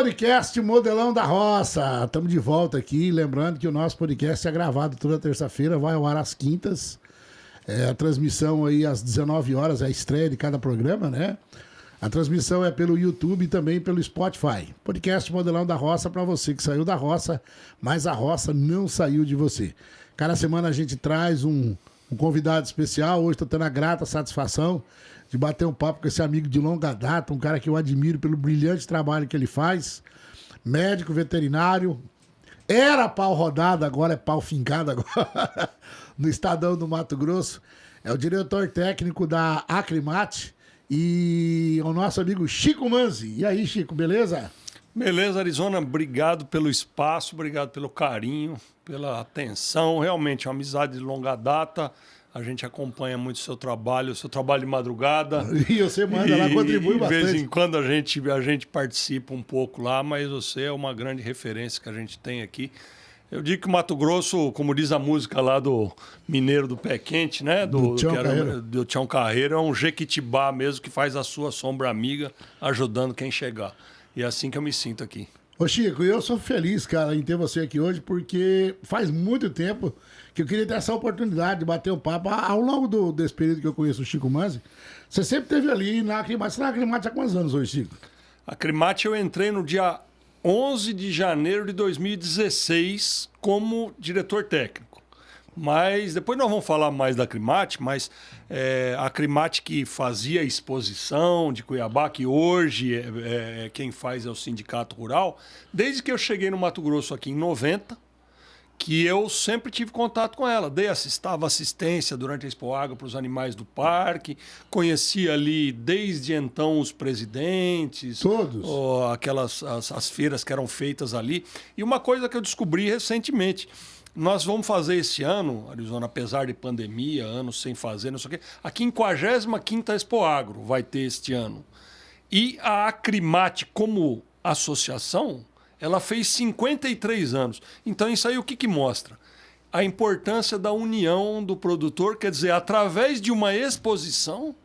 Podcast Modelão da Roça. Estamos de volta aqui. Lembrando que o nosso podcast é gravado toda terça-feira, vai ao ar às quintas. A transmissão aí às 19 horas, é a estreia de cada programa, né? A transmissão é pelo YouTube e também pelo Spotify. Podcast Modelão da Roça para você que saiu da roça, mas a roça não saiu de você. Cada semana a gente traz um convidado especial. Hoje estou tendo a grata satisfação de bater um papo com esse amigo de longa data, um cara que eu admiro pelo brilhante trabalho que ele faz. Médico veterinário. Era pau rodado, agora é pau fincado agora. No Estadão do Mato Grosso. É o diretor técnico da Acrimate e o nosso amigo Chico Manzi. E aí, Chico, beleza? Beleza, Arizona. Obrigado pelo espaço, obrigado pelo carinho, pela atenção. Realmente, é uma amizade de longa data. A gente acompanha muito o seu trabalho de madrugada. E você manda lá, contribui bastante. De vez em quando a gente participa um pouco lá, mas você é uma grande referência que a gente tem aqui. Eu digo que o Mato Grosso, como diz a música lá do Mineiro do Pé Quente, né? Do Tião Carreiro, é um Jequitibá mesmo que faz a sua sombra amiga, ajudando quem chegar. E é assim que eu me sinto aqui. Ô Chico, eu sou feliz, cara, em ter você aqui hoje, porque faz muito tempo que eu queria ter essa oportunidade de bater um papo. Ao longo desse período que eu conheço o Chico Manzi, você sempre esteve ali na Acrimate. Você na Acrimate há quantos anos hoje, Chico? A Acrimate eu entrei no dia 11 de janeiro de 2016 como diretor técnico. Mas depois nós vamos falar mais da Acrimate, mas a Acrimate que fazia exposição de Cuiabá, que hoje quem faz é o Sindicato Rural, desde que eu cheguei no Mato Grosso aqui em 90, que eu sempre tive contato com ela. Dava assistência durante a Expo Agro para os animais do parque, conhecia ali desde então os presidentes, todos, as feiras que eram feitas ali. E uma coisa que eu descobri recentemente, nós vamos fazer esse ano, Arizona, apesar de pandemia, anos sem fazer, não sei o quê, a 55ª Expo Agro vai ter este ano. E a Acrimate, como associação, ela fez 53 anos. Então isso aí o que mostra? A importância da união do produtor, quer dizer, através de uma exposição,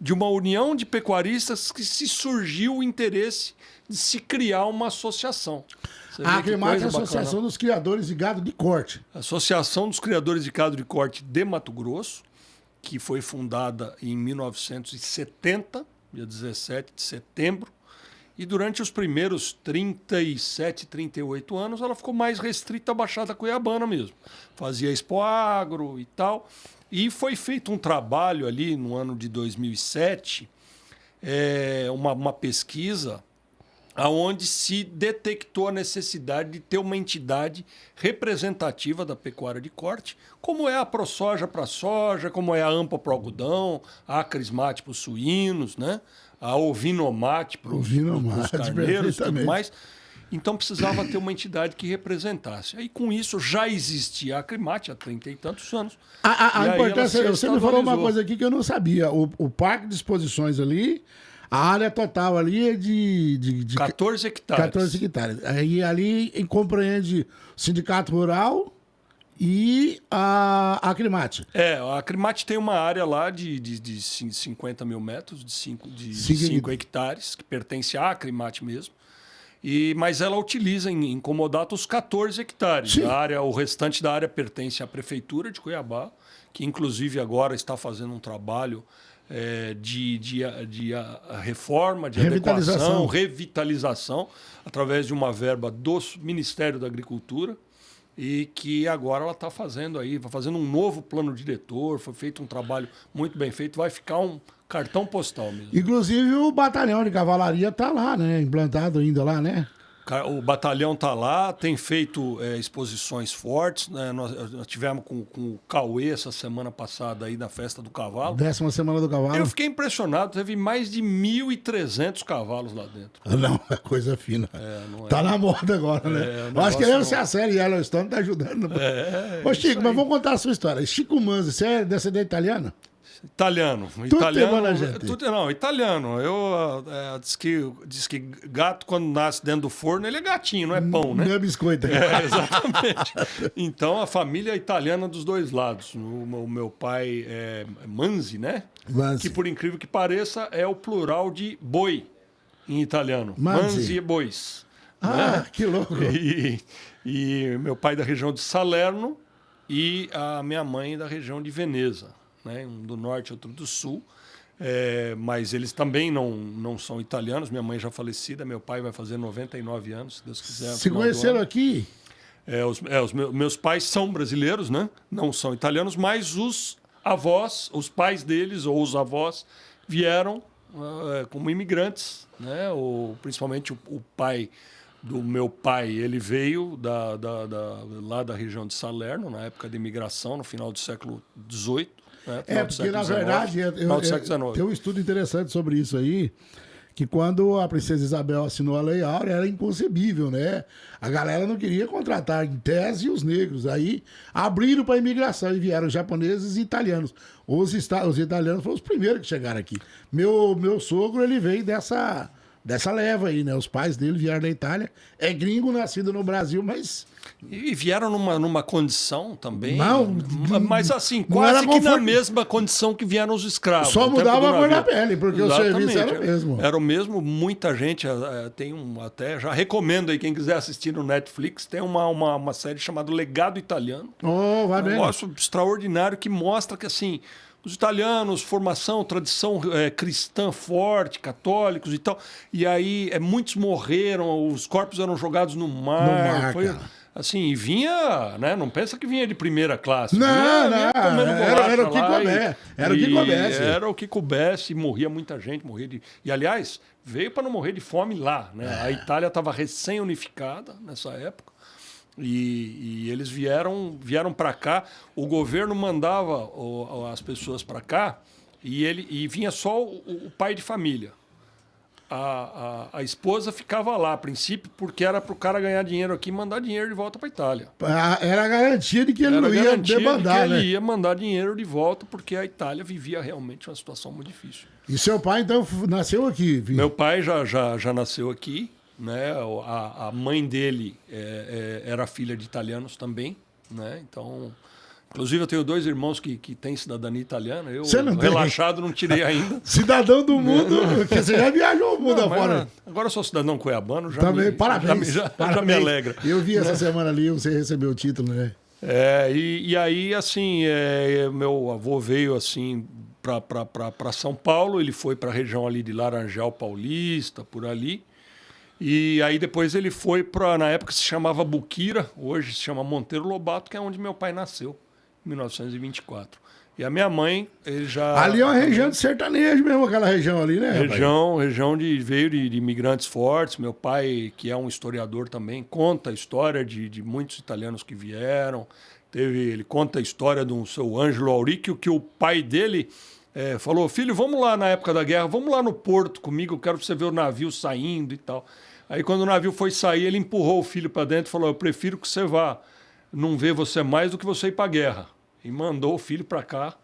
de uma união de pecuaristas que se surgiu o interesse de se criar uma associação. A Acrimate é a Associação dos Criadores de Gado de Corte. Associação dos Criadores de Gado de Corte de Mato Grosso, que foi fundada em 1970, dia 17 de setembro. E durante os primeiros 37, 38 anos, ela ficou mais restrita à Baixada Cuiabana mesmo. Fazia Expo Agro e tal. E foi feito um trabalho ali no ano de 2007, uma pesquisa aonde se detectou a necessidade de ter uma entidade representativa da pecuária de corte, como é a ProSoja para soja, como é a AMPA para o algodão, a Acrismate para os suínos, né? A Ovinomate para os carneiros e tudo mais. Então precisava ter uma entidade que representasse. Aí com isso já existia a Acrimate há 30 e tantos anos. A importância, você me falou uma coisa aqui que eu não sabia. O parque de exposições ali, a área total ali é de 14 hectares. 14 hectares. Aí ali compreende o Sindicato Rural e a Acrimate. A Acrimate tem uma área lá de 50 mil metros, de 5 hectares, que pertence à Acrimate mesmo. Mas ela utiliza em comodato os 14 hectares. O restante da área pertence à Prefeitura de Cuiabá, que inclusive agora está fazendo um trabalho de reforma, de adequação, revitalização, através de uma verba do Ministério da Agricultura, e que agora ela está fazendo um novo plano diretor, foi feito um trabalho muito bem feito, vai ficar um cartão postal mesmo. Inclusive o batalhão de cavalaria está lá, né? Implantado ainda lá, né? O batalhão está lá, tem feito exposições fortes, né? Nós tivemos com o Cauê essa semana passada aí na Festa do Cavalo. 10ª Semana do Cavalo. Eu fiquei impressionado, teve mais de 1.300 cavalos lá dentro. Não, é coisa fina. Tá na moda agora, né? Nós queremos ser a série Yellowstone, tá ajudando. Ô Chico, mas vamos contar a sua história. Chico Manzi, você é descendente italiano? Italiano. Italiano. Diz que gato, quando nasce dentro do forno, ele é gatinho, não é pão, né? Não é biscoito. Exatamente. Então, a família é italiana dos dois lados. O meu pai é Manzi, né? Manzi. Que, por incrível que pareça, é o plural de boi em italiano. Manzi. Manzi e bois. né? Que louco. E meu pai da região de Salerno e a minha mãe da região de Veneza, né? Um do norte, outro do sul. Mas eles também não são italianos. Minha mãe já falecida, meu pai vai fazer 99 anos, se Deus quiser. Se conheceram aqui? Os meus pais são brasileiros, né? Não são italianos, mas os avós, os pais deles ou os avós vieram como imigrantes, né? Principalmente o pai do meu pai, ele veio lá da região de Salerno, na época da imigração, no final do século XVIII. Né? Porque, na verdade, tem um estudo interessante sobre isso aí, que quando a princesa Isabel assinou a Lei Áurea, era inconcebível, né? A galera não queria contratar, em tese, os negros. Aí abriram para a imigração e vieram japoneses e italianos. Os italianos foram os primeiros que chegaram aqui. Meu sogro, ele veio dessa leva aí, né? Os pais dele vieram da Itália. É gringo, nascido no Brasil, mas... E vieram numa condição também, não, mas assim, quase que na mesma condição que vieram os escravos. Só mudava a cor da pele, porque exatamente, o serviço era o mesmo. Era o mesmo, muita gente, tem até, já recomendo aí, quem quiser assistir no Netflix, tem uma série chamada Legado Italiano. Vai bem. Um negócio extraordinário que mostra que, assim, os italianos, formação, tradição cristã forte, católicos e tal, e aí muitos morreram, os corpos eram jogados no mar. Foi, assim, vinha, né? Não pensa que vinha de primeira classe. Não, era o que coubesse. Era o que coubesse, e morria muita gente, E, aliás, veio para não morrer de fome lá, né? A Itália estava recém-unificada nessa época. E eles vieram para cá, o governo mandava as pessoas para cá e vinha só o pai de família. A esposa ficava lá, a princípio, porque era para o cara ganhar dinheiro aqui e mandar dinheiro de volta para a Itália. Era a garantia de que ele não ia demandar, né? Ele ia mandar dinheiro de volta, porque a Itália vivia realmente uma situação muito difícil. E seu pai, então, nasceu aqui? Filho? Meu pai já nasceu aqui, né? A mãe dele era filha de italianos também, né? Então... Inclusive, eu tenho 2 irmãos que têm cidadania italiana. Eu, relaxado, não tirei ainda. Cidadão do mundo, porque você já viajou o mundo afora. Agora eu sou cidadão cuiabano, parabéns. Já me alegra. Eu vi essa semana ali, você recebeu o título, né? E aí, assim, meu avô veio, assim, para São Paulo. Ele foi para a região ali de Laranjal Paulista, por ali. E aí depois ele foi para, na época se chamava Buquira, hoje se chama Monteiro Lobato, que é onde meu pai nasceu. 1924. E a minha mãe, ele já... Ali é uma região de sertanejo mesmo, aquela região ali, né? Região veio de imigrantes fortes. Meu pai, que é um historiador também, conta a história de muitos italianos que vieram. Ele conta a história do seu Ângelo Auricchio, que o pai dele falou, filho, vamos lá na época da guerra, vamos lá no porto comigo, eu quero você ver o navio saindo e tal. Aí quando o navio foi sair, ele empurrou o filho para dentro e falou, eu prefiro que você vá não ver você mais do que você ir para a guerra. E mandou o filho para cá,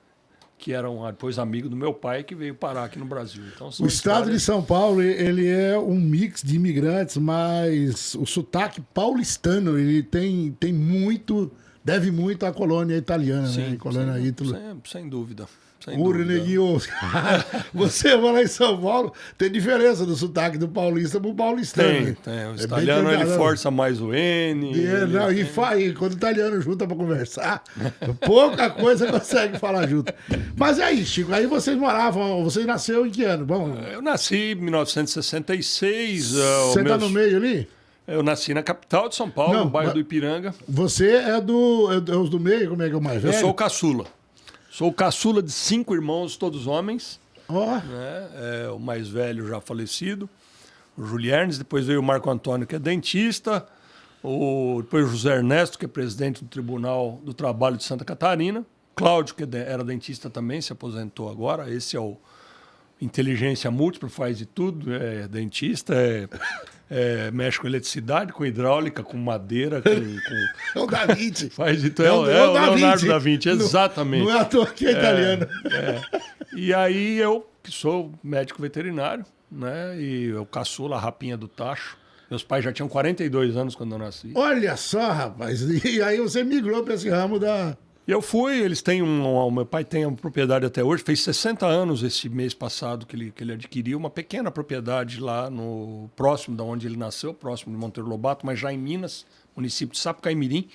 que era depois amigo do meu pai, que veio parar aqui no Brasil. Então, o estado de São Paulo, ele é um mix de imigrantes, mas o sotaque paulistano, ele tem muito, deve muito à colônia italiana, sim, né? Colônia Ítalo. Sem dúvida. Neguinho, você vai lá em São Paulo, tem diferença do sotaque do paulista pro paulistano. Tem. O italiano, ele força mais o N. E quando o italiano junta para conversar, pouca coisa consegue falar junto. Mas aí, Chico, aí vocês nasceu em que ano? Bom, eu nasci em 1966. Você tá no meio ali? Eu nasci na capital de São Paulo, no bairro do Ipiranga. Você é os do meio, como é que é o mais velho? Eu sou o caçula. Sou o caçula de 5 irmãos, todos homens. Né? O mais velho já falecido, o Juliernes. Depois veio o Marco Antônio, que é dentista. Depois o José Ernesto, que é presidente do Tribunal do Trabalho de Santa Catarina. Cláudio, que era dentista também, se aposentou agora. Esse é o inteligência múltipla, faz de tudo. É dentista, mexe com eletricidade, com hidráulica, com madeira, É o Da Vinci. Faz de tudo. É o Leonardo Da Vinci, exatamente. Não é à toa que é italiano. E aí eu, que sou médico veterinário, né? E eu caçula a rapinha do tacho. Meus pais já tinham 42 anos quando eu nasci. Olha só, rapaz. E aí você migrou para esse ramo da... E eu fui, eles têm meu pai tem uma propriedade até hoje, fez 60 anos esse mês passado que ele adquiriu uma pequena propriedade lá no próximo de onde ele nasceu, próximo de Monteiro Lobato, mas já em Minas, município de Sapucaimirim.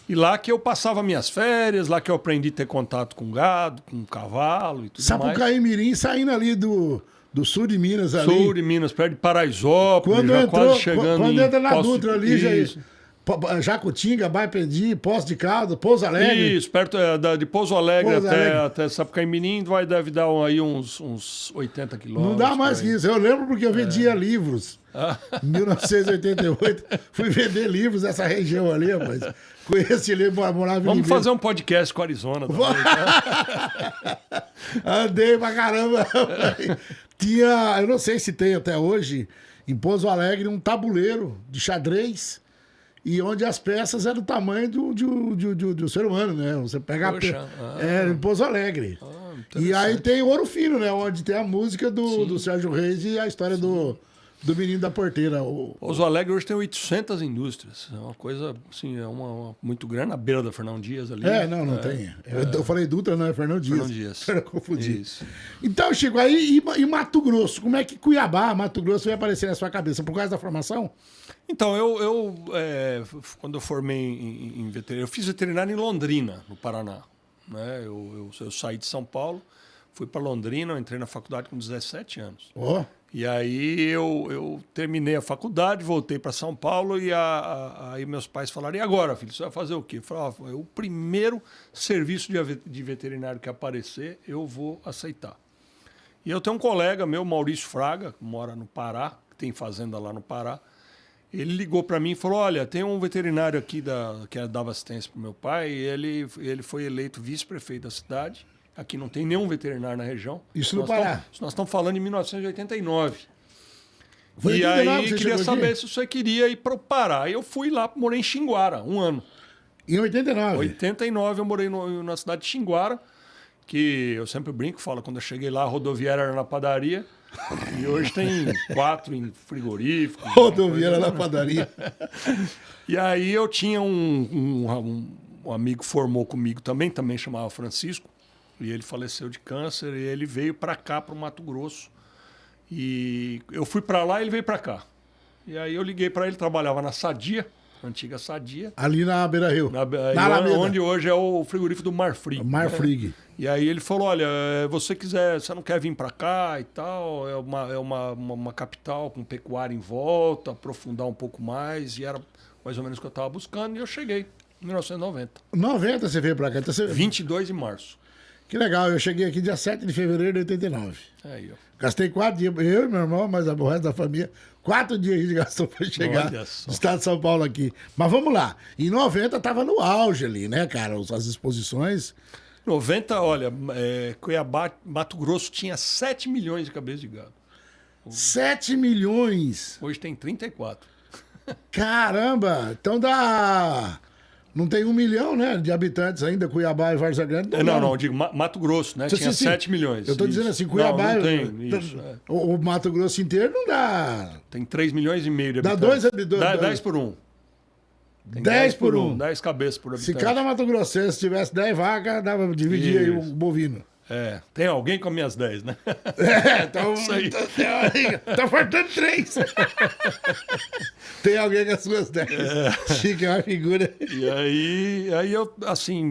E lá que eu passava minhas férias, lá que eu aprendi a ter contato com gado, com cavalo e tudo mais. Sapucaimirim saindo ali do sul de Minas ali. Sul de Minas, perto de Paraisópolis, Quando já entrou, quase chegando quando entra na Poço Dutra ali, Jacutinga, Baipendi, Poço de Caldas, Pouso Alegre. Isso, perto de Pouso Alegre, Pouso Alegre. até Sapucaimirim, deve dar aí uns 80 quilômetros. Não dá mais que isso. Eu lembro porque eu vendia livros. Em 1988, fui vender livros nessa região ali, rapaz. Conheci ele, morava em Vamos fazer um podcast com a Arizona também. Tá? Andei pra caramba. Tinha, eu não sei se tem até hoje, em Pouso Alegre, um tabuleiro de xadrez. E onde as peças eram do tamanho do ser humano, né? Você pega em Pouso Alegre. E aí tem Ouro Fino, né? Onde tem a música do Sérgio Reis e a história do menino da porteira. Pouso Alegre hoje tem 800 indústrias. É uma coisa, assim, uma muito grande, na beira da Fernão Dias ali. Não tem. Eu falei Dutra, não é Fernão Dias. Fernão Dias. Eu confundi. Isso. Então, Chico, aí e Mato Grosso? Como é que Cuiabá, Mato Grosso vai aparecer na sua cabeça? Por causa da formação? Então, quando eu formei em veterinário, eu fiz veterinário em Londrina, no Paraná. Né? Eu saí de São Paulo, fui para Londrina, eu entrei na faculdade com 17 anos. Oh. E aí eu terminei a faculdade, voltei para São Paulo e aí meus pais falaram, e agora, filho, você vai fazer o quê? Eu falei, o primeiro serviço de veterinário que aparecer, eu vou aceitar. E eu tenho um colega meu, Maurício Fraga, que mora no Pará, que tem fazenda lá no Pará. Ele ligou para mim e falou, olha, tem um veterinário aqui que dava assistência para o meu pai, e ele foi eleito vice-prefeito da cidade. Aqui não tem nenhum veterinário na região. Isso no Pará? Nós estamos falando em 1989. Foi e 89, aí queria saber se você queria ir para o Pará. Aí eu fui lá, morei em Xinguara, 1 ano. Em 89? Em 89 eu morei na cidade de Xinguara, que eu sempre brinco, falo, quando eu cheguei lá, a rodoviária era na padaria. E hoje tem 4 em frigorífico. Rodoviária na padaria. E aí eu tinha um amigo que formou comigo também chamava Francisco. E ele faleceu de câncer e ele veio para cá, para o Mato Grosso. E eu fui para lá e ele veio para cá. E aí eu liguei para ele, trabalhava na Sadia, antiga Sadia. Ali na Beira Rio. Onde hoje é o frigorífico do Marfrig. Marfrig. Né? E aí ele falou, olha, você não quer vir para cá e tal, é uma capital com pecuária em volta, aprofundar um pouco mais, e era mais ou menos o que eu estava buscando, e eu cheguei em 1990. 90 você veio para cá? Então 22 de março. Que legal, eu cheguei aqui dia 7 de fevereiro de 89. Aí, ó. Gastei 4 dias, eu e meu irmão, mas o resto da família, 4 dias a gente gastou para chegar no estado de São Paulo aqui. Mas vamos lá, em 90 estava no auge ali, né, cara, as exposições. 90, olha, Cuiabá, Mato Grosso tinha 7 milhões de cabeças de gado. 7 milhões? Hoje tem 34. Caramba, então dá... Não tem 1 milhão, né, de habitantes ainda, Cuiabá e Várzea Grande. Não, digo Mato Grosso, né? Tinha 7 milhões. Eu estou dizendo assim, Cuiabá... Não tem, isso. O Mato Grosso inteiro não dá... Tem 3 milhões e meio de dá habitantes. Dá 10 por 1. Tem 10 por 1. 10 cabeças por habitante. Se cada Mato Grossense tivesse 10 vacas, dava pra dividir aí o bovino. Tem alguém com as minhas 10, né? Então tá faltando 3. Tem alguém com as suas 10. Chico é uma figura. E aí eu, assim,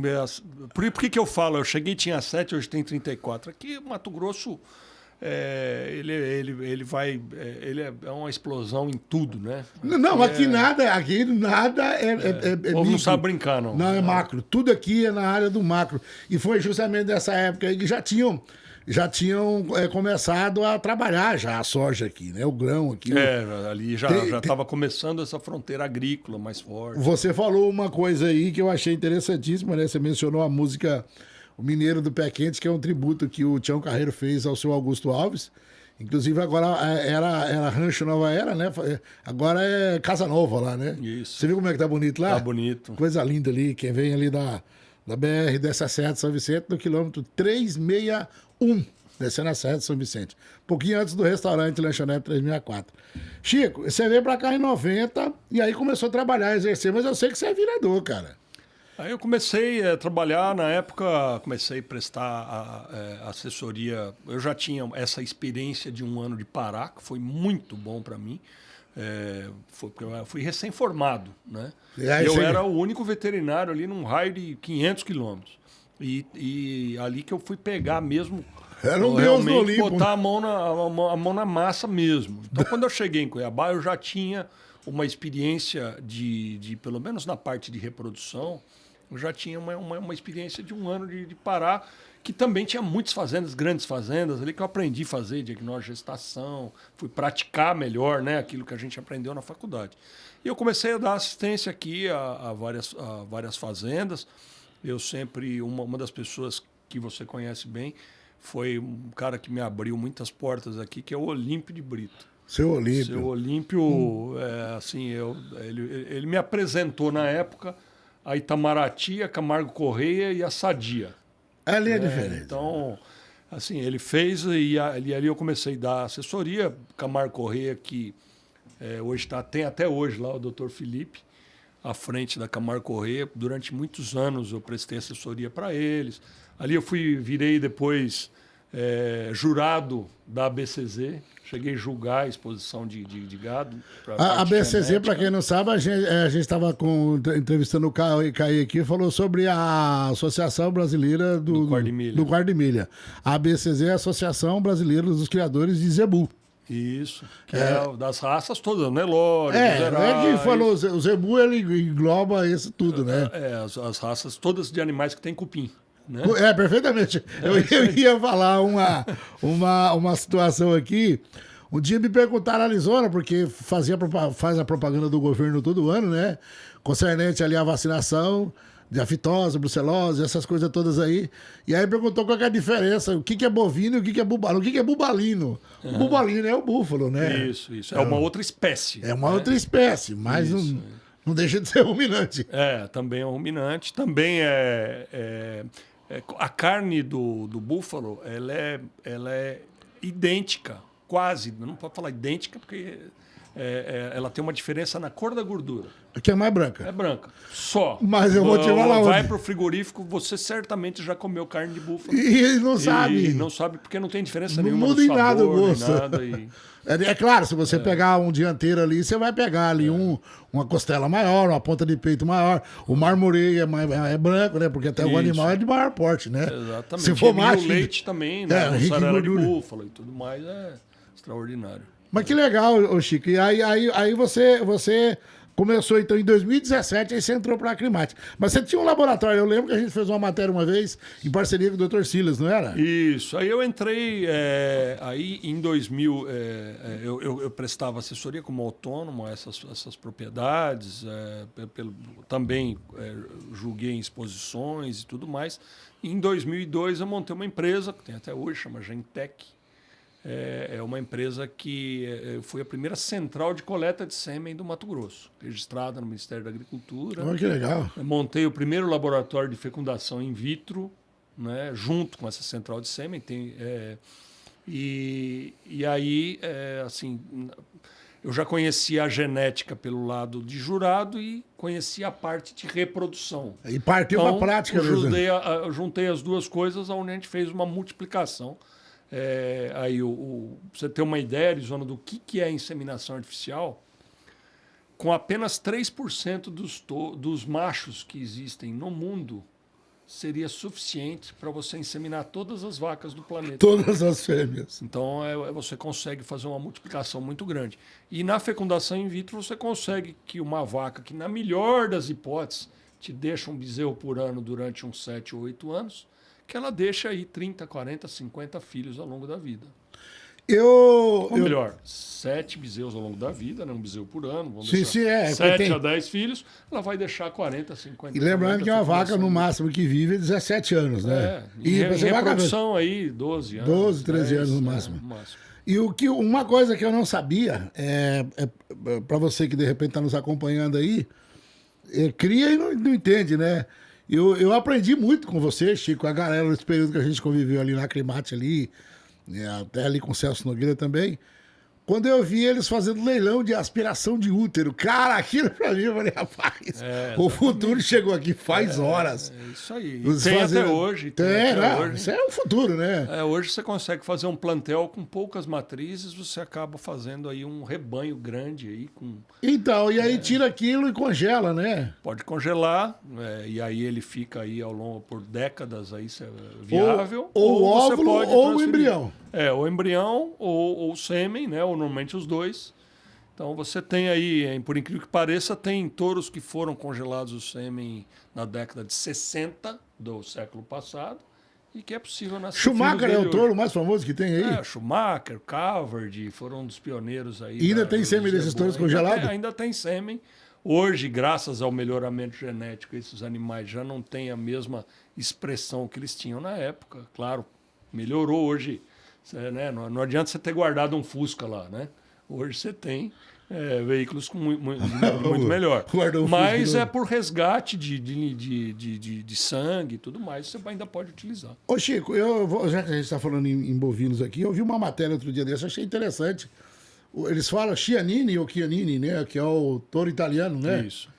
por que eu falo? Eu cheguei, tinha 7, hoje tem 34. Aqui, Mato Grosso, ele é uma explosão em tudo, né? Não, aqui nada é o povo não sabe brincar, não. Não, é macro. Tudo aqui é na área do macro. E foi justamente nessa época aí que já tinham começado a trabalhar já a soja aqui, né? O grão aqui. Ali já estava começando essa fronteira agrícola mais forte. Você falou uma coisa aí que eu achei interessantíssima, né? Você mencionou a música O Mineiro do Pé Quente, que é um tributo que o Tião Carreiro fez ao seu Augusto Alves. Inclusive agora era Rancho Nova Era, né? Agora é Casa Nova lá, né? Isso. Você viu como é que tá bonito lá? Tá bonito. Coisa linda ali. Quem vem ali da BR, desce a Serra de São Vicente, no quilômetro 361, descendo a Serra de São Vicente. Um pouquinho antes do restaurante Lanchonete 364. Chico, você veio pra cá em 90 e aí começou a trabalhar, exercer, mas eu sei que você é vereador, cara. Aí eu comecei a trabalhar, na época, comecei a prestar assessoria. Eu já tinha essa experiência de 1 ano de Pará, que foi muito bom para mim. Porque eu fui recém-formado, né? Eu era o único veterinário ali num raio de 500 quilômetros. E ali que eu fui pegar mesmo, realmente botar a mão na massa mesmo. Então, quando eu cheguei em Cuiabá, eu já tinha uma experiência pelo menos na parte de reprodução, eu já tinha uma experiência de 1 ano de Pará, que também tinha muitas fazendas, grandes fazendas, ali que eu aprendi a fazer diagnóstico de gestação, fui praticar melhor, né, aquilo que a gente aprendeu na faculdade. E eu comecei a dar assistência aqui a várias fazendas. Eu sempre, uma das pessoas que você conhece bem, foi um cara que me abriu muitas portas aqui, que é o Olímpio de Brito. Seu Olímpio. Seu Olímpio, assim, ele me apresentou na época a Itamaraty, a Camargo Correia e a Sadia. Ali é diferente. Então, assim, ele fez e ali eu comecei a dar assessoria. Camargo Correia, que hoje tem até hoje lá o Dr. Felipe, à frente da Camargo Correia. Durante muitos anos eu prestei assessoria para eles. Ali eu virei depois jurado da ABCZ. Cheguei a julgar a exposição de gado. A ABCZ, para quem não sabe, a gente estava entrevistando o Caí aqui, falou sobre a Associação Brasileira do Quarto de Milha. A ABCZ é a Associação Brasileira dos Criadores de Zebu. Isso, que é das raças todas, Nelore, que falou, o Zebu ele engloba isso tudo, né? As raças todas de animais que tem cupim. Né? Perfeitamente. Eu ia falar uma situação aqui. Um dia me perguntaram na Arizona, porque faz a propaganda do governo todo ano, né? Concernente ali à vacinação de aftose, brucelose, essas coisas todas aí. E aí perguntou qual que é a diferença, o que é bovino e o que é bubalino. O que é bubalino? O bubalino é o búfalo, né? Isso. É uma outra espécie. É uma outra espécie, mas não deixa de ser ruminante. Também é ruminante. Também a carne do búfalo, ela é idêntica, quase. Não pode falar idêntica, porque ela tem uma diferença na cor da gordura. Que é mais branca. É branca. Só. Mas eu vou te falar Vai pro frigorífico, você certamente já comeu carne de búfalo. E não sabe. Não sabe porque não tem diferença não nenhuma muda no em nada o sabor, gosto. nada. É claro, se você pegar um dianteiro ali, você vai pegar ali uma costela maior, uma ponta de peito maior. O marmoreio é branco, né? Porque até o animal é de maior porte, né? Exatamente. Se for macho, o leite também, né? Mussarela de búfalo e tudo mais é extraordinário. Mas que legal, Chico. E aí você começou, então, em 2017, aí você entrou para a Acrimate. Mas você tinha um laboratório, eu lembro que a gente fez uma matéria uma vez em parceria com o Dr. Silas, não era? Isso. Aí eu entrei, aí em 2000, eu prestava assessoria como autônomo a essas propriedades, também julguei em exposições e tudo mais. Em 2002 eu montei uma empresa, que tem até hoje, chama Gentec. É uma empresa que foi a primeira central de coleta de sêmen do Mato Grosso, registrada no Ministério da Agricultura. Oh, que legal. Montei o primeiro laboratório de fecundação in vitro, né, junto com essa central de sêmen. E aí, assim, eu já conhecia a genética pelo lado de jurado e conhecia a parte de reprodução. E partiu para a prática mesmo. Eu juntei as duas coisas, onde a gente fez uma multiplicação. Aí, você ter uma ideia, Arizona, do que é inseminação artificial, com apenas 3% dos machos que existem no mundo, seria suficiente para você inseminar todas as vacas do planeta. Todas as fêmeas. Então, você consegue fazer uma multiplicação muito grande. E na fecundação in vitro, você consegue que uma vaca, que na melhor das hipóteses, te deixa um bezerro por ano durante uns 7 ou 8 anos, que ela deixa aí 30, 40, 50 filhos ao longo da vida. Ou melhor, 7 bezerros ao longo da vida, né? Um bezerro por ano, vamos deixar 7 a 10 filhos, ela vai deixar 40, 50. E lembrando que uma vaca no máximo que vive é 17 anos, né? E reprodução aí, 12 anos. 12, 13 anos no máximo. E uma coisa que eu não sabia, para você que de repente está nos acompanhando aí, cria e não entende, né? Eu aprendi muito com você, Chico, a galera, nesse período que a gente conviveu ali na Acrimate ali, até ali com o Celso Nogueira também, Quando eu vi eles fazendo leilão de aspiração de útero, cara, aquilo pra mim, eu falei, rapaz, o futuro chegou aqui faz horas. É isso aí. Tem Até hoje. Hoje. Isso é o futuro, né? Hoje você consegue fazer um plantel com poucas matrizes, você acaba fazendo aí um rebanho grande aí com... Então, e aí tira aquilo e congela, né? Pode congelar, e aí ele fica aí ao longo por décadas aí viável. Ou o você óvulo pode ou o transferir. embrião. O embrião ou o sêmen, né? Ou normalmente os dois. Então você tem aí, por incrível que pareça, tem touros que foram congelados o sêmen na década de 60 do século passado e que é possível nascer. Schumacher é o touro mais famoso que tem aí? Schumacher, Calvert, foram um dos pioneiros aí. E ainda tem sêmen desses touros congelados? Ainda tem sêmen. Hoje, graças ao melhoramento genético, esses animais já não têm a mesma expressão que eles tinham na época. Claro, melhorou hoje. Né? Não adianta você ter guardado um Fusca lá, né? Hoje você tem veículos com muito melhor. Mas é por resgate de sangue e tudo mais, você ainda pode utilizar. Ô Chico, já que a gente está falando em bovinos aqui, eu vi uma matéria outro dia dessa, achei interessante. Eles falam Chianini ou Chianini, né? Que é o touro italiano, né? Isso.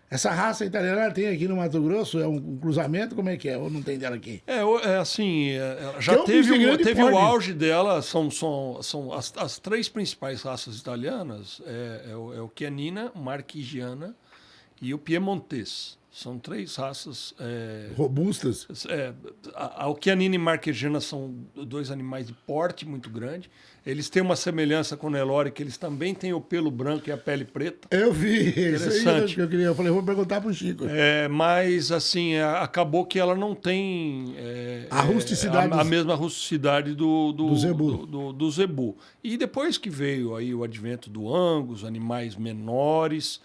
Essa raça italiana tem aqui no Mato Grosso? É um cruzamento? Como é que é? Ou não tem dela aqui? Assim, já teve o auge dela, são as três principais raças italianas, o Chianina, o Marchigiana e o Piemontês. São três raças... robustas? O Chianina e Marchigiana são dois animais de porte muito grande. Eles têm uma semelhança com o Nelore, que eles também têm o pelo branco e a pele preta. Eu vi, isso aí que eu queria. Eu falei, vou perguntar pro Chico. Mas, assim, acabou que ela não tem a rusticidade a mesma rusticidade do zebu. Do zebu. E depois que veio aí o advento do Angus, animais menores,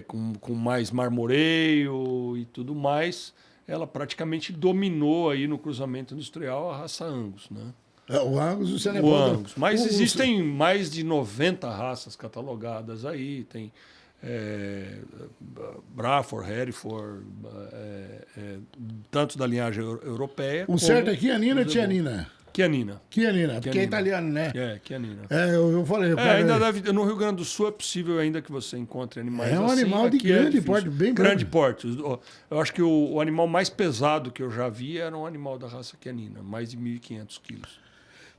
com mais marmoreio e tudo mais, ela praticamente dominou aí no cruzamento industrial a raça Angus, né? O Angus e o Senebol. O Angus. Mas existem mais de 90 raças catalogadas aí. Tem Braford, Hereford, tanto da linhagem europeia. O certo é Chianina ou Chianina? Chianina. Chianina, porque é italiano, né? Chianina. Eu falei. No Rio Grande do Sul é possível ainda que você encontre animais assim. É um animal de grande porte, bem grande porte. Eu acho que o animal mais pesado que eu já vi era um animal da raça Chianina, mais de 1.500 quilos.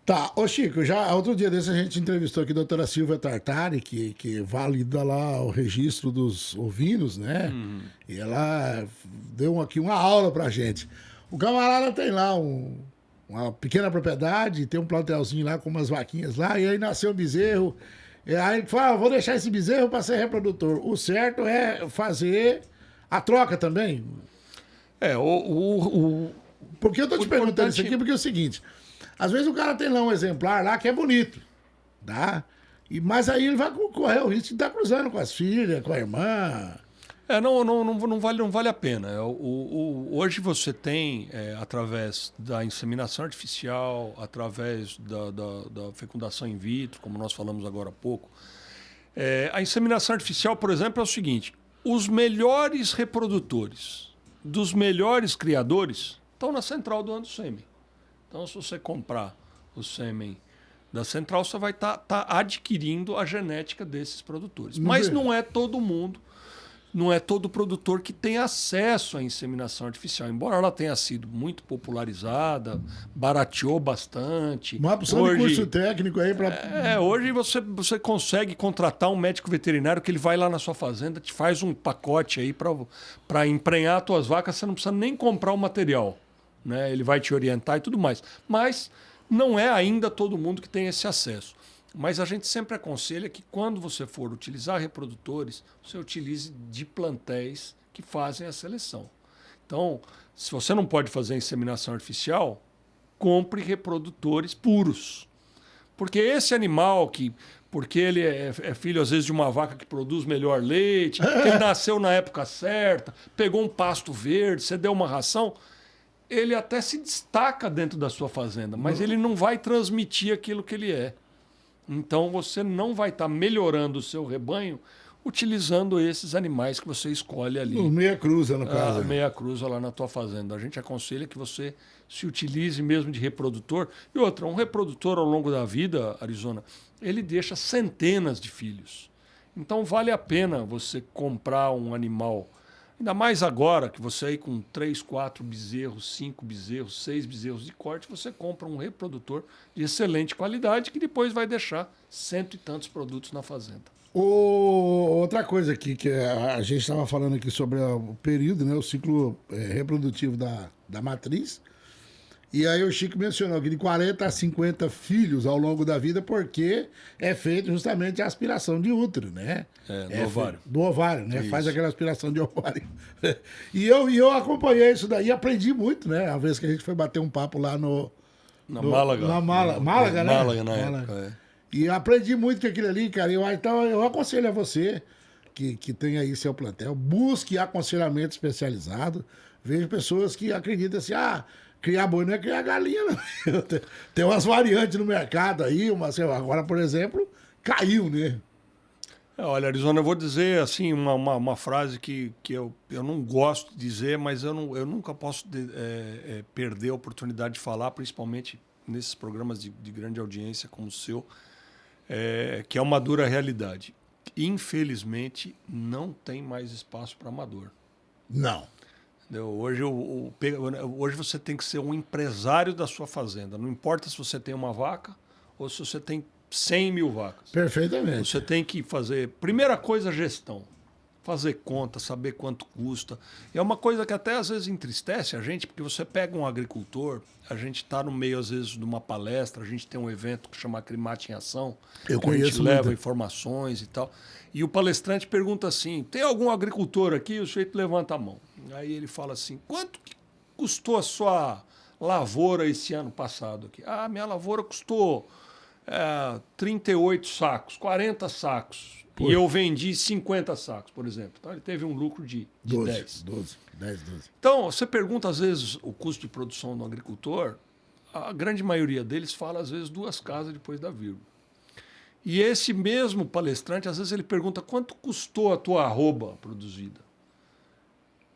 Tá, ô Chico, já outro dia desse a gente entrevistou aqui a doutora Silvia Tartari, que valida lá o registro dos ovinos, né? E ela deu aqui uma aula pra gente. O camarada tem lá uma pequena propriedade, tem um plantelzinho lá com umas vaquinhas lá, e aí nasceu um bezerro. E aí ele fala, vou deixar esse bezerro para ser reprodutor. O certo é fazer a troca também. Porque eu tô te perguntando isso aqui porque é o seguinte... Às vezes o cara tem lá um exemplar lá que é bonito, tá? Mas aí ele vai correr o risco de estar cruzando com as filhas, com a irmã. Não vale a pena. Hoje você tem, através da inseminação artificial, através da fecundação in vitro, como nós falamos agora há pouco, a inseminação artificial, por exemplo, é o seguinte: os melhores reprodutores dos melhores criadores estão na central doando sêmen. Então, se você comprar o sêmen da central, você vai estar adquirindo a genética desses produtores. Mas não é todo mundo, não é todo produtor que tem acesso à inseminação artificial. Embora ela tenha sido muito popularizada, barateou bastante. Uma opção de curso técnico aí para... Hoje você consegue contratar um médico veterinário que ele vai lá na sua fazenda, te faz um pacote aí para emprenhar as tuas vacas, você não precisa nem comprar o material. Né? Ele vai te orientar e tudo mais. Mas não é ainda todo mundo que tem esse acesso. Mas a gente sempre aconselha que quando você for utilizar reprodutores, você utilize de plantéis que fazem a seleção. Então, se você não pode fazer inseminação artificial, compre reprodutores puros. Porque esse animal porque ele é filho, às vezes, de uma vaca que produz melhor leite, que ele nasceu na época certa, pegou um pasto verde, você deu uma ração... ele até se destaca dentro da sua fazenda, mas ele não vai transmitir aquilo que ele é. Então, você não vai estar melhorando o seu rebanho utilizando esses animais que você escolhe ali. No meia cruza, no caso. Meia cruza lá na tua fazenda. A gente aconselha que você se utilize mesmo de reprodutor. E outra, um reprodutor ao longo da vida, Arizona, ele deixa centenas de filhos. Então vale a pena você comprar um animal, ainda mais agora que você aí com 3, 4 bezerros, 5 bezerros, 6 bezerros de corte, você compra um reprodutor de excelente qualidade que depois vai deixar 100 e tantos produtos na fazenda. Outra coisa aqui, que a gente estava falando aqui sobre o período, né, o ciclo reprodutivo da matriz. E aí o Chico mencionou que de 40 a 50 filhos ao longo da vida, porque é feito justamente a aspiração de útero, né? Do ovário. Do ovário, né? Isso. Faz aquela aspiração de ovário. E eu acompanhei isso daí, aprendi muito, né? A vez que a gente foi bater um papo lá Málaga. Málaga, né? Málaga na época, E aprendi muito com aquilo ali, cara. Então eu aconselho a você que tem aí seu plantel, busque aconselhamento especializado. Vejo pessoas que acreditam assim, criar boi não é criar galinha, não. Tem umas variantes no mercado aí, agora, por exemplo, caiu, né? Olha, Arizona, eu vou dizer assim uma frase que eu não gosto de dizer, mas eu nunca posso perder a oportunidade de falar, principalmente nesses programas de grande audiência como o seu, que é uma dura realidade. Infelizmente, não tem mais espaço para amador. Não. Hoje você tem que ser um empresário da sua fazenda. Não importa se você tem uma vaca ou se você tem 100 mil vacas. Perfeitamente. Você tem que fazer, primeira coisa, gestão. Fazer conta, saber quanto custa. É uma coisa que até às vezes entristece a gente, porque você pega um agricultor, a gente está no meio às vezes de uma palestra, a gente tem um evento que chama Acrimate em Ação, eu que conheço, a gente leva informações e tal. E o palestrante pergunta assim, tem algum agricultor aqui? O sujeito levanta a mão. Aí ele fala assim, quanto que custou a sua lavoura esse ano passado aqui? Minha lavoura custou 38 sacos, 40 sacos. E eu vendi 50 sacos, por exemplo. Então ele teve um lucro de 10. 12. Então, você pergunta às vezes o custo de produção do agricultor, a grande maioria deles fala às vezes 2 casas depois da vírgula. E esse mesmo palestrante, às vezes ele pergunta quanto custou a tua arroba produzida.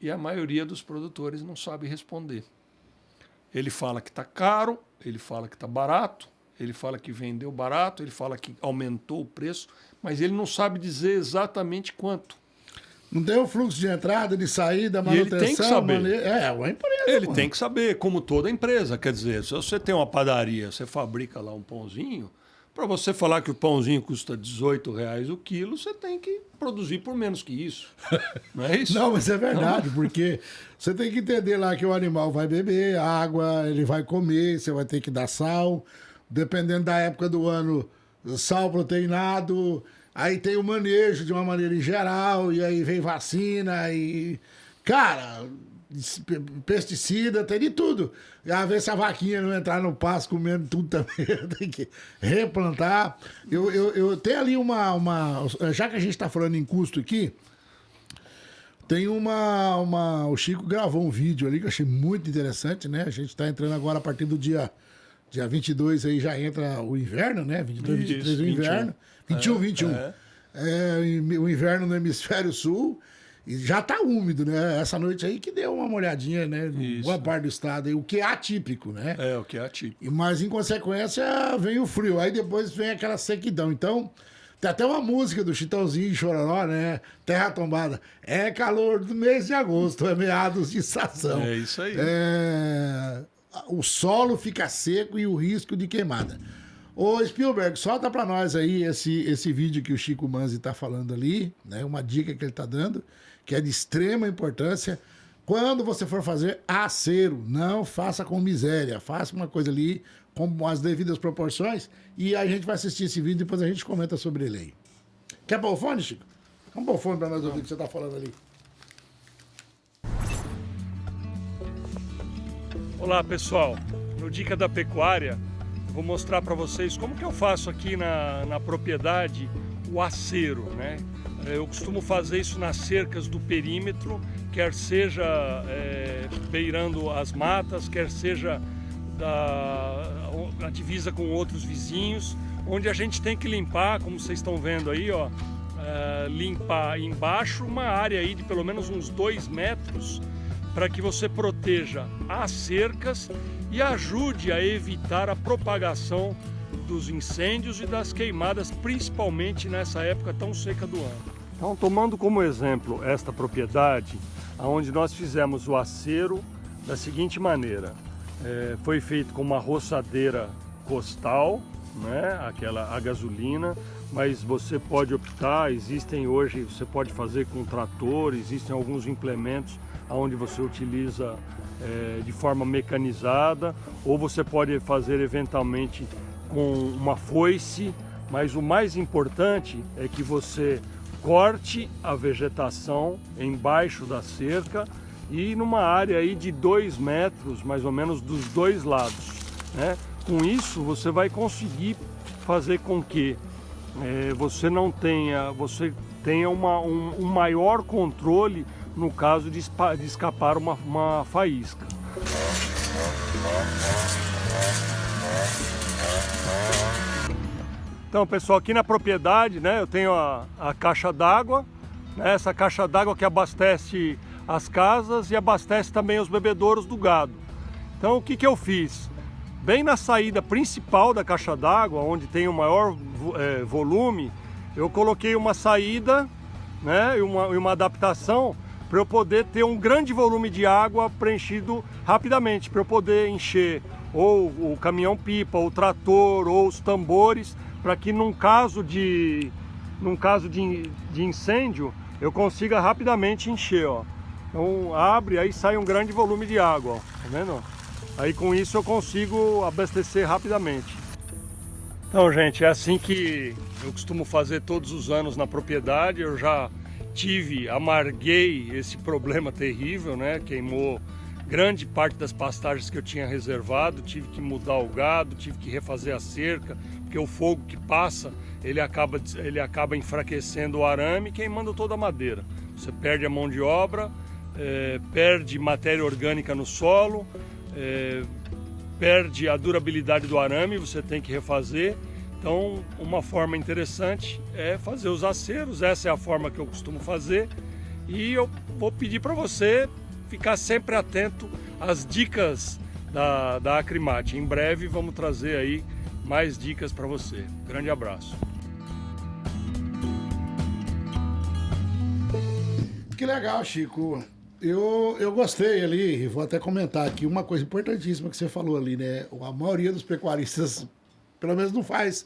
E a maioria dos produtores não sabe responder. Ele fala que está caro, ele fala que está barato, ele fala que vendeu barato, ele fala que aumentou o preço, mas ele não sabe dizer exatamente quanto. Não tem o fluxo de entrada, de saída, manutenção. Ele tem que saber. É uma empresa. Ele tem que saber, como toda empresa. Quer dizer, se você tem uma padaria, você fabrica lá um pãozinho, para você falar que o pãozinho custa R$18 o quilo, você tem que produzir por menos que isso. Não é isso? Não, mas é verdade, porque você tem que entender lá que o animal vai beber água, ele vai comer, você vai ter que dar sal. Dependendo da época do ano, sal proteinado, aí tem o manejo de uma maneira em geral, e aí vem vacina e... Cara, pesticida, tem de tudo. E às vezes se a vaquinha não entrar no pasto comendo tudo também, tem que replantar. Eu tenho ali já que a gente está falando em custo aqui, tem o Chico gravou um vídeo ali que eu achei muito interessante, né? A gente está entrando agora a partir do dia 22 aí já entra o inverno, né? 22, 23 o inverno. 21, 21. O inverno no hemisfério sul. E já tá úmido, né? Essa noite aí que deu uma molhadinha, né? Em boa parte do estado aí, o que é atípico, né? O que é atípico. Mas em consequência vem o frio. Aí depois vem aquela sequidão. Então, tem até uma música do Chitãozinho e Chororó, né? Terra Tombada. É calor do mês de agosto, é meados de estação. É isso aí. O solo fica seco e o risco de queimada. Ô Spielberg, solta pra nós aí esse vídeo que o Chico Manzi tá falando ali, né? Uma dica que ele tá dando, que é de extrema importância. Quando você for fazer acero, não faça com miséria, faça uma coisa ali com as devidas proporções e a gente vai assistir esse vídeo e depois a gente comenta sobre ele aí. Quer pôr o fone, Chico? Vamos pôr o fone pra nós ouvir o que você tá falando ali. Olá, pessoal. No Dica da Pecuária, vou mostrar para vocês como que eu faço aqui na propriedade o acero, né? Eu costumo fazer isso nas cercas do perímetro, quer seja beirando as matas, quer seja a divisa com outros vizinhos, onde a gente tem que limpar, como vocês estão vendo aí, ó, limpar embaixo uma área aí de pelo menos uns 2 metros para que você proteja as cercas e ajude a evitar a propagação dos incêndios e das queimadas, principalmente nessa época tão seca do ano. Então, tomando como exemplo esta propriedade, onde nós fizemos o acero da seguinte maneira: foi feito com uma roçadeira costal, né, a gasolina, mas você pode optar, existem hoje, você pode fazer com trator, existem alguns implementos onde você utiliza de forma mecanizada, ou você pode fazer eventualmente com uma foice, mas o mais importante é que você corte a vegetação embaixo da cerca e numa área aí de 2 metros, mais ou menos, dos 2 lados, né? Com isso você vai conseguir fazer com que você tenha um maior controle no caso de escapar uma faísca. Então, pessoal, aqui na propriedade, né, eu tenho a caixa d'água, né, essa caixa d'água que abastece as casas e abastece também os bebedouros do gado. Então, o que eu fiz? Bem na saída principal da caixa d'água, onde tem o maior volume, eu coloquei uma saída, né, e uma adaptação para eu poder ter um grande volume de água preenchido rapidamente, para eu poder encher ou o caminhão-pipa, o trator, ou os tambores, para que num caso de incêndio eu consiga rapidamente encher, ó. Então abre, aí sai um grande volume de água, ó. Tá vendo? Aí com isso eu consigo abastecer rapidamente. Então, gente, é assim que eu costumo fazer todos os anos na propriedade. Eu já amarguei esse problema terrível, né? Queimou grande parte das pastagens que eu tinha reservado, tive que mudar o gado, tive que refazer a cerca, porque o fogo que passa, ele acaba enfraquecendo o arame e queimando toda a madeira. Você perde a mão de obra, perde matéria orgânica no solo, perde a durabilidade do arame, você tem que refazer. Então, uma forma interessante é fazer os aceros, essa é a forma que eu costumo fazer, e eu vou pedir para você ficar sempre atento às dicas da Acrimate. Em breve vamos trazer aí mais dicas para você. Grande abraço. Que legal, Chico. Eu gostei ali, vou até comentar aqui, uma coisa importantíssima que você falou ali, né? A maioria dos pecuaristas, pelo menos, não faz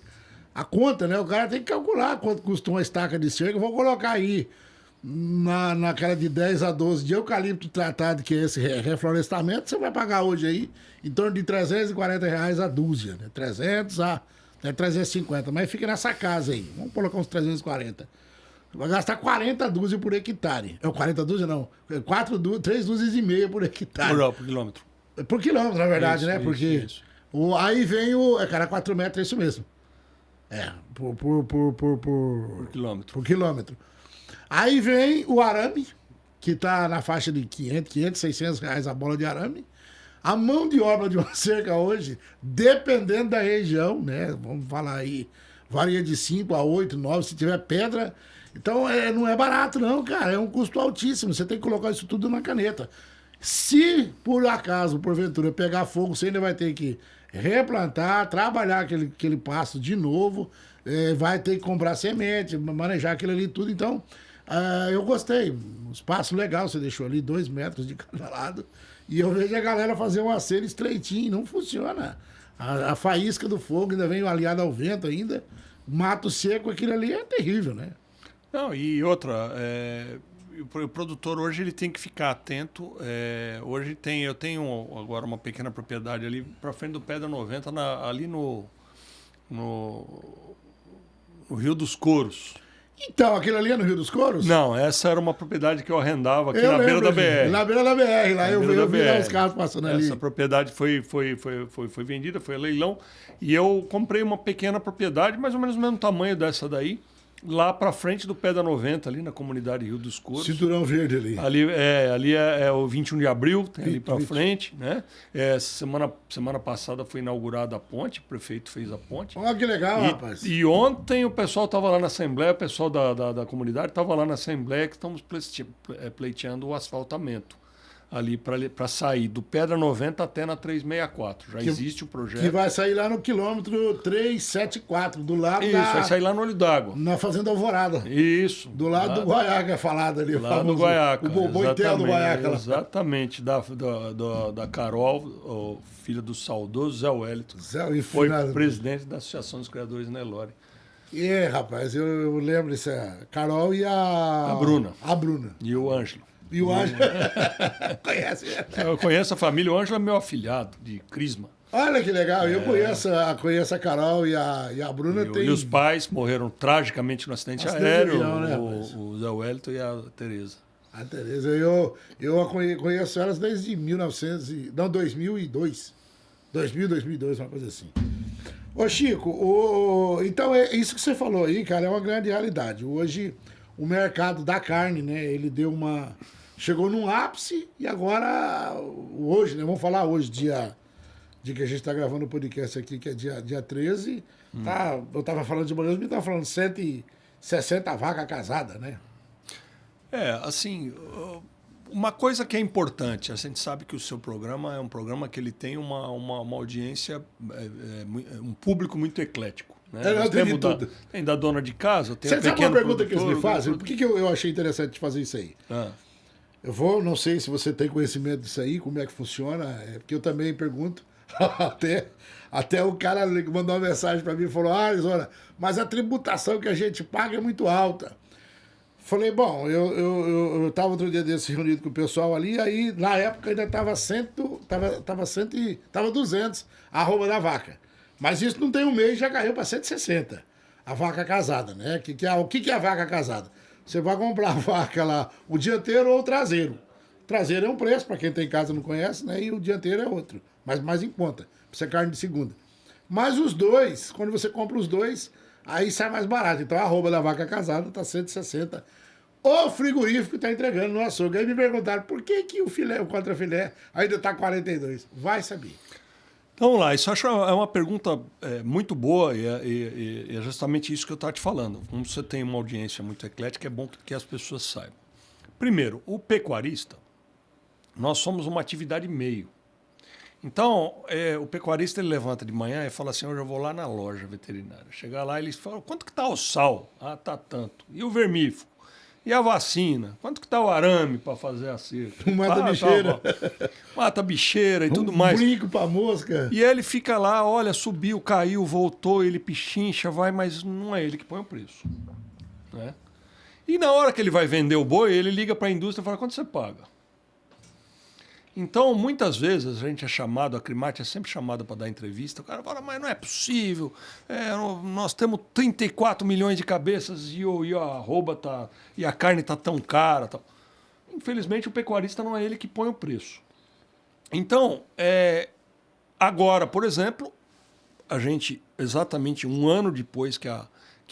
a conta, né? O cara tem que calcular quanto custa uma estaca de cerca. Eu vou colocar aí naquela de 10 a 12 de eucalipto tratado, que é esse reflorestamento, você vai pagar hoje aí em torno de R$340 a dúzia, né? 300 a 350, mas fica nessa casa aí. Vamos colocar uns 340. Vai gastar 40 dúzias por hectare. 40 dúzias não. 3 dúzias e meia por hectare. Por quilômetro. Por quilômetro, na verdade, né? Porque isso. Aí vem cara, 4 metros, é isso mesmo. Por quilômetro. Por quilômetro. Aí vem o arame, que tá na faixa de 500, 600 reais a bola de arame. A mão de obra de uma cerca hoje, dependendo da região, né? Vamos falar aí, varia de 5 a 8, 9, se tiver pedra. Então não é barato não, cara, é um custo altíssimo, você tem que colocar isso tudo na caneta. Se por acaso, porventura, pegar fogo, você ainda vai ter que replantar, trabalhar aquele pasto de novo, vai ter que comprar semente, manejar aquilo ali tudo. Então, eu gostei, um espaço legal você deixou ali, 2 metros de cada lado, e eu vejo a galera fazer um acero estreitinho, não funciona. A faísca do fogo ainda vem aliada ao vento ainda, mato seco, aquilo ali é terrível, né? Não, e outra, o produtor hoje ele tem que ficar atento. Hoje eu tenho agora uma pequena propriedade ali para frente do Pedra 90, ali no Rio dos Couros. Então, aquilo ali é no Rio dos Couros? Não, essa era uma propriedade que eu arrendava aqui na beira da BR. Na beira da BR, lá eu vi lá os carros passando ali. Essa propriedade foi vendida, foi a leilão, e eu comprei uma pequena propriedade, mais ou menos do mesmo tamanho dessa daí, Lá para frente do Pé da 90, ali na comunidade Rio dos Couros. Cinturão verde ali. Ali é o 21 de abril, tem ali para frente, né? Semana passada foi inaugurada a ponte, o prefeito fez a ponte. Olha que legal, rapaz. E ontem o pessoal estava lá na Assembleia, o pessoal da comunidade estava lá na Assembleia que estamos pleiteando o asfaltamento ali para sair do Pedra 90 até na 364. Já existe o projeto. Que vai sair lá no quilômetro 374, do lado Isso, vai sair lá no Olho d'Água. Na Fazenda Alvorada. Isso. Do lado do Guaiaca, é falado ali. Lá do Guaiaca. O boitel do Guaiaca. Exatamente. Da Carol, filha do saudoso Zé Wellington. Foi presidente da Associação dos Criadores Nelore. Rapaz, eu lembro isso. Carol e a Bruna. A Bruna. E o Ângelo. E o Ângelo. Conhece? Eu conheço a família. O Ângelo é meu afilhado de Crisma. Olha que legal. Eu conheço a Carol e a Bruna. E os pais morreram tragicamente no acidente aéreo. Avião, né, o Zé Wellington e a Tereza. A Tereza. Eu conheço elas desde 2002. 2002, uma coisa assim. Ô, Chico, então é isso que você falou aí, cara, é uma grande realidade. Hoje, o mercado da carne, né, ele chegou num ápice e agora, hoje, né, vamos falar hoje, dia que a gente está gravando o podcast aqui, que é dia 13, eu estava falando de manhã, me estava falando 160 vacas casadas, né? Assim, uma coisa que é importante, a gente sabe que o seu programa é um programa que ele tem uma audiência, um público muito eclético. Né? Tem da dona de casa, tem Você sabe uma pergunta que eles me fazem? Por que eu achei interessante fazer isso aí? Eu não sei se você tem conhecimento disso aí, como é que funciona, porque eu também pergunto. Até o cara mandou uma mensagem para mim e falou: Arizona, mas a tributação que a gente paga é muito alta. Falei, bom, eu estava outro dia desse reunido com o pessoal ali, aí na época ainda estava 200 a arroba da vaca. Mas isso não tem um mês, já caiu para 160. A vaca casada, né? O que é a vaca casada? Você vai comprar a vaca lá, o dianteiro ou o traseiro. O traseiro é um preço, para quem tem casa e não conhece, né? E o dianteiro é outro, mas mais em conta, para ser carne de segunda. Mas os dois, quando você compra os dois, aí sai mais barato. Então a arroba da vaca casada está 160. O frigorífico está entregando no açougue. Aí me perguntaram por que o contrafilé ainda está 42. Vai saber. Então, vamos lá. Isso eu acho uma pergunta muito boa e é justamente isso que eu estava te falando. Como você tem uma audiência muito eclética, é bom que as pessoas saibam. Primeiro, o pecuarista, nós somos uma atividade meio. Então, o pecuarista ele levanta de manhã e fala assim, hoje eu vou lá na loja veterinária. Chegar lá, eles falam, quanto que está o sal? Tá tanto. E o vermífugo? E a vacina? Quanto que está o arame para fazer a cerca? Mata-bicheira. Mata-bicheira e tudo mais. Brinco para mosca. E ele fica lá, olha, subiu, caiu, voltou, ele pichincha, vai, mas não é ele que põe o preço. Né? E na hora que ele vai vender o boi, ele liga para a indústria e fala, quanto você paga? Então, muitas vezes, a gente é chamado, a Crimate é sempre chamada para dar entrevista, o cara fala, mas não é possível, nós temos 34 milhões de cabeças e a arroba e a carne está tão cara. Tal. Infelizmente, o pecuarista não é ele que põe o preço. Então, agora, por exemplo, a gente, exatamente um ano depois que a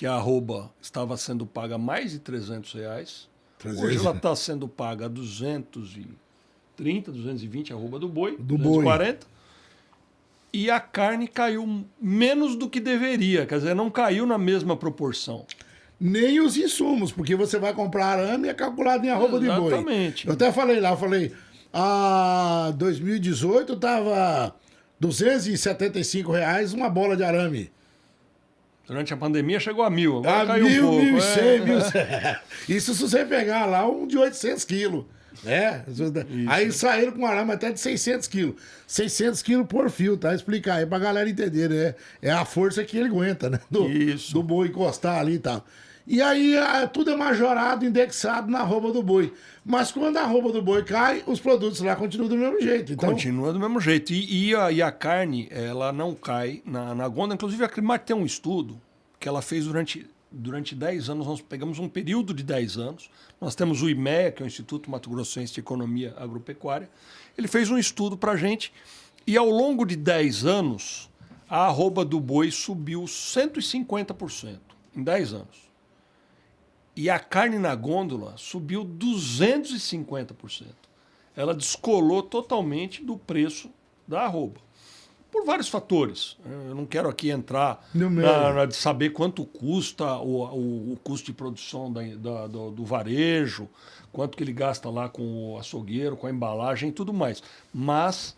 arroba estava sendo paga mais de R$300, hoje ela está sendo paga a 230, 220 arroba do boi, 240. E a carne caiu menos do que deveria, quer dizer, não caiu na mesma proporção. Nem os insumos, porque você vai comprar arame e é calculado em arroba de boi. Exatamente. Eu até falei lá, 2018 estava R$275 uma bola de arame. Durante a pandemia chegou a 1.000, agora caiu 1.000, um pouco. 1.100. Isso se você pegar lá um de 800 quilos. Aí saíram com arame até de 600 quilos. 600 quilos por fio, tá? Explicar aí pra galera entender, né? É a força que ele aguenta, né? Do boi encostar ali e tal. E aí tudo é majorado, indexado na arroba do boi. Mas quando a arroba do boi cai, os produtos lá continuam do mesmo jeito. Então... Continua do mesmo jeito. E a carne, ela não cai na gôndola. Inclusive, a Crimate tem um estudo que ela fez durante 10 anos. Nós pegamos um período de 10 anos. Nós temos o IMEA, que é o Instituto Mato Grossense de Economia Agropecuária. Ele fez um estudo para a gente e ao longo de 10 anos, a arroba do boi subiu 150% em 10 anos. E a carne na gôndola subiu 250%. Ela descolou totalmente do preço da arroba. Por vários fatores. Eu não quero aqui entrar de saber quanto custa o custo de produção do varejo, quanto que ele gasta lá com o açougueiro, com a embalagem e tudo mais. Mas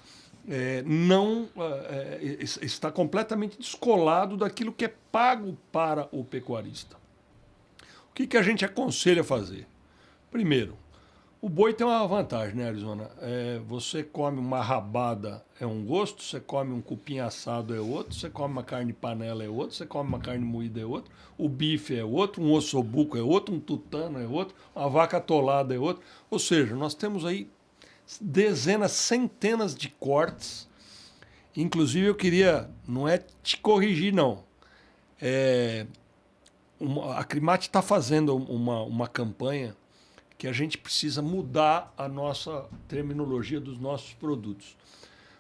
está completamente descolado daquilo que é pago para o pecuarista. O que a gente aconselha a fazer? Primeiro, o boi tem uma vantagem, né, Arizona? Você come uma rabada é um gosto, você come um cupim assado é outro, você come uma carne panela é outro, você come uma carne moída é outro, o bife é outro, um ossobuco é outro, um tutano é outro, uma vaca atolada é outro. Ou seja, nós temos aí dezenas, centenas de cortes. Inclusive, eu queria, não é te corrigir, não. A Acrimate está fazendo uma campanha que a gente precisa mudar a nossa terminologia dos nossos produtos.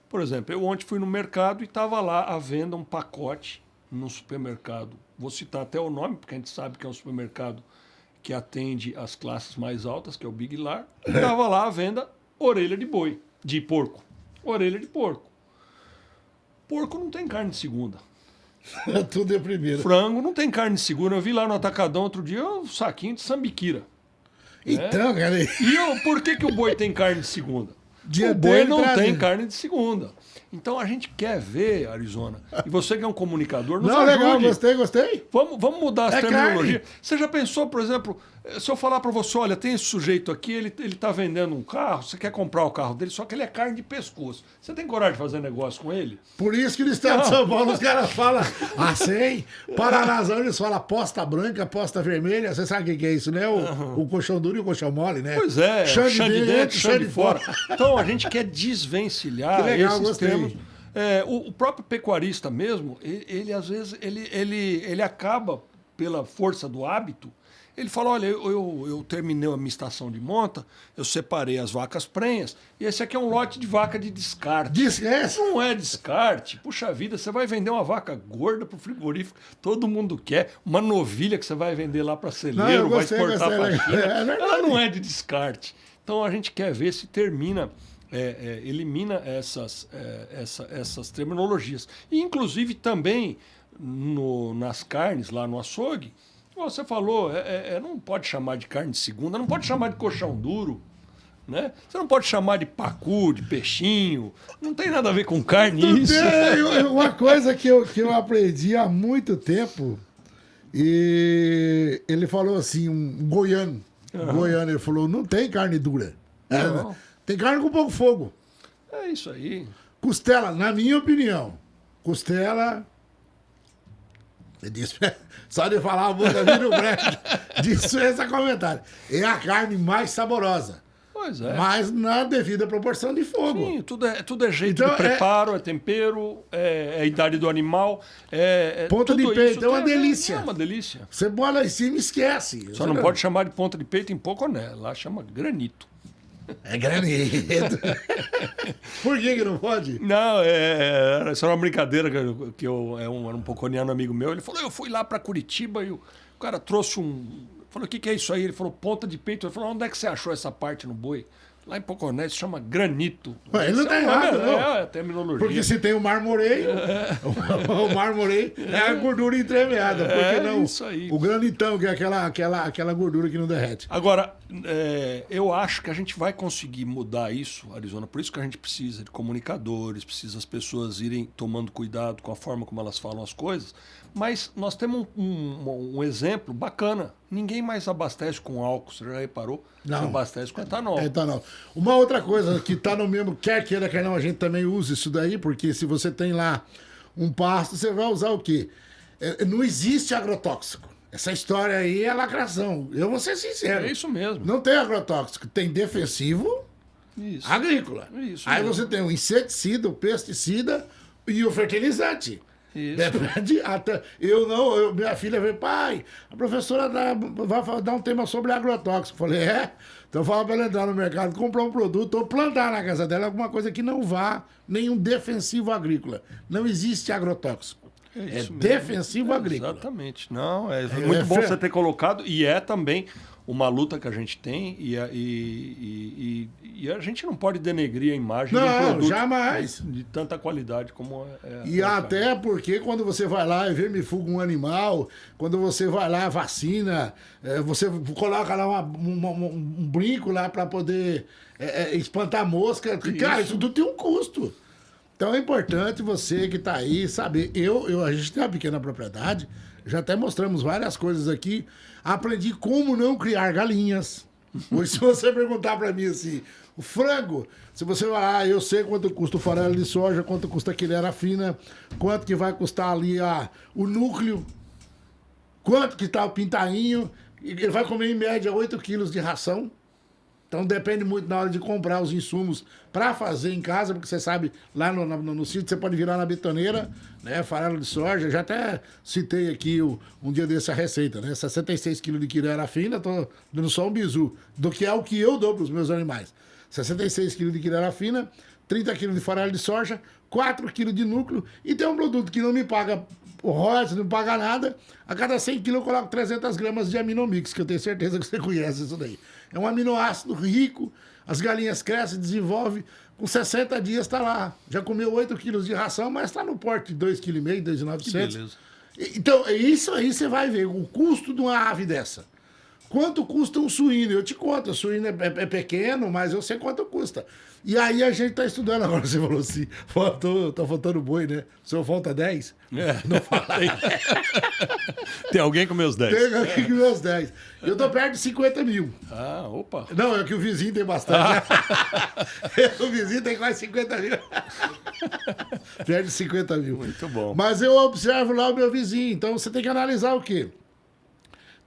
Por exemplo, eu ontem fui no mercado e estava lá à venda um pacote no supermercado. Vou citar até o nome, porque a gente sabe que é um supermercado que atende as classes mais altas, que é o Big Lar. E estava lá à venda orelha de porco. Orelha de porco. Porco não tem carne de segunda. Tudo é primeiro. Frango não tem carne de segunda. Eu vi lá no Atacadão outro dia um saquinho de sambiquira. Então, cara. E por que o boi tem carne de segunda? O boi não tem carne de segunda. Então a gente quer ver, Arizona. E você que é um comunicador, nos ajude. Legal, gostei. Vamos mudar as terminologias. Carne. Você já pensou, por exemplo, se eu falar para você, olha, tem esse sujeito aqui, ele está vendendo um carro, você quer comprar o carro dele, só que ele é carne de pescoço. Você tem coragem de fazer negócio com ele? Por isso que no estado de São Paulo os caras falam assim, Paranazão eles falam aposta branca, aposta vermelha, você sabe o que é isso, né? O colchão duro e o colchão mole, né? Pois é, chão de dentro, chão de fora. Então a gente quer desvencilhar esses termos. O próprio pecuarista mesmo, ele às vezes ele acaba, pela força do hábito, ele fala, olha, eu terminei a minha estação de monta, eu separei as vacas prenhas, e esse aqui é um lote de vaca de descarte. Não é descarte. Puxa vida, você vai vender uma vaca gorda para o frigorífico, todo mundo quer, uma novilha que você vai vender lá para celeiro, vai exportar para a China. Ela não é de descarte. Então a gente quer ver se termina... elimina essas terminologias. E, inclusive, também nas carnes, lá no açougue, você falou, não pode chamar de carne de segunda, não pode chamar de colchão duro, né? Você não pode chamar de pacu, de peixinho, não tem nada a ver com carne isso. Uma coisa que eu aprendi há muito tempo, e ele falou assim, um goiano, ele falou, não tem carne dura. Tem carne com pouco fogo. É isso aí. Costela, na minha opinião, só de falar a boca vira o breque. Dispensa comentário. É a carne mais saborosa. Pois é. Mas na devida proporção de fogo. Sim, tudo é jeito de preparo, é tempero, é a idade do animal. Ponta de peito é uma delícia. É uma delícia. Você bola em cima e esquece. Só não pode chamar de ponta de peito em Poconé. Lá chama granito. É granito. Por que não pode? Não, isso era uma brincadeira que era um poconiano amigo meu. Ele falou, eu fui lá para Curitiba e o cara trouxe falou, o que é isso aí? Ele falou, ponta de peito. Ele falou, onde é que você achou essa parte no boi? Lá em Poconé se chama granito. Ele não tá errado, não. É terminologia. Porque se tem o marmoreio, o marmoreio é a gordura entremeada. Porque não isso aí. O granitão, que é aquela gordura que não derrete. Agora, eu acho que a gente vai conseguir mudar isso, Arizona. Por isso que a gente precisa de comunicadores, precisa as pessoas irem tomando cuidado com a forma como elas falam as coisas. Mas nós temos um exemplo bacana. Ninguém mais abastece com álcool, você já reparou? Não. Você abastece com etanol. Etanol. Uma outra coisa que está no mesmo, quer queira, quer não, a gente também usa isso daí, porque se você tem lá um pasto, você vai usar o quê? Não existe agrotóxico. Essa história aí é lacração. Eu vou ser sincero. É isso mesmo. Não tem agrotóxico. Tem defensivo agrícola. Isso aí mesmo. Você tem o inseticida, o pesticida e o fertilizante. Isso. Depende. Minha filha veio, pai, a professora vai dar um tema sobre agrotóxico. Falei, então fala para ela entrar no mercado, comprar um produto ou plantar na casa dela alguma coisa que não vá nenhum defensivo agrícola. Não existe agrotóxico. É isso mesmo. defensivo agrícola. Exatamente. Não, é muito bom você ter colocado, e é também uma luta que a gente tem, e a gente não pode denegrir a imagem de um Não, produto jamais. de tanta qualidade como é. E até porque quando você vai lá e vermifuga um animal, quando você vai lá, vacina, você coloca lá um brinco lá para poder espantar mosca. Cara, isso tudo tem um custo. Então é importante você que está aí saber. A gente tem uma pequena propriedade, já até mostramos várias coisas aqui. Aprendi como não criar galinhas. Hoje, se você perguntar para mim assim, o frango, se você falar, eu sei quanto custa o farelo de soja, quanto custa a quilera fina, quanto que vai custar ali o núcleo, quanto que está o pintainho, ele vai comer em média 8 quilos de ração. Então depende muito na hora de comprar os insumos para fazer em casa, porque você sabe, lá no sítio você pode virar na betoneira, né? Farelo de soja. Já até citei aqui um dia desse a receita, né? 66 quilos de quilera fina, tô dando só um bizu, do que é o que eu dou para os meus animais. 66 quilos de quilera fina, 30 quilos de farelo de soja, 4 quilos de núcleo, e tem um produto que não me paga o royalties, não paga nada. A cada 100 quilos eu coloco 300 gramas de aminomix, que eu tenho certeza que você conhece isso daí. É um aminoácido rico, as galinhas crescem, desenvolvem, com 60 dias está lá. Já comeu 8 quilos de ração, mas está no porte de 2,5 kg, 2,900 kg. Beleza. Então, isso aí você vai ver, o custo de uma ave dessa. Quanto custa um suíno? Eu te conto, o suíno é pequeno, mas eu sei quanto custa. E aí a gente está estudando agora, você falou assim, tá faltando boi, né? O senhor falta 10? Não fala. Tem alguém com meus 10. Tem alguém com meus 10. Eu tô perto de 50 mil. Ah, opa. Não, é que o vizinho tem bastante. O vizinho tem quase 50 mil. Perto de 50 mil. Muito bom. Mas eu observo lá o meu vizinho, então você tem que analisar o quê?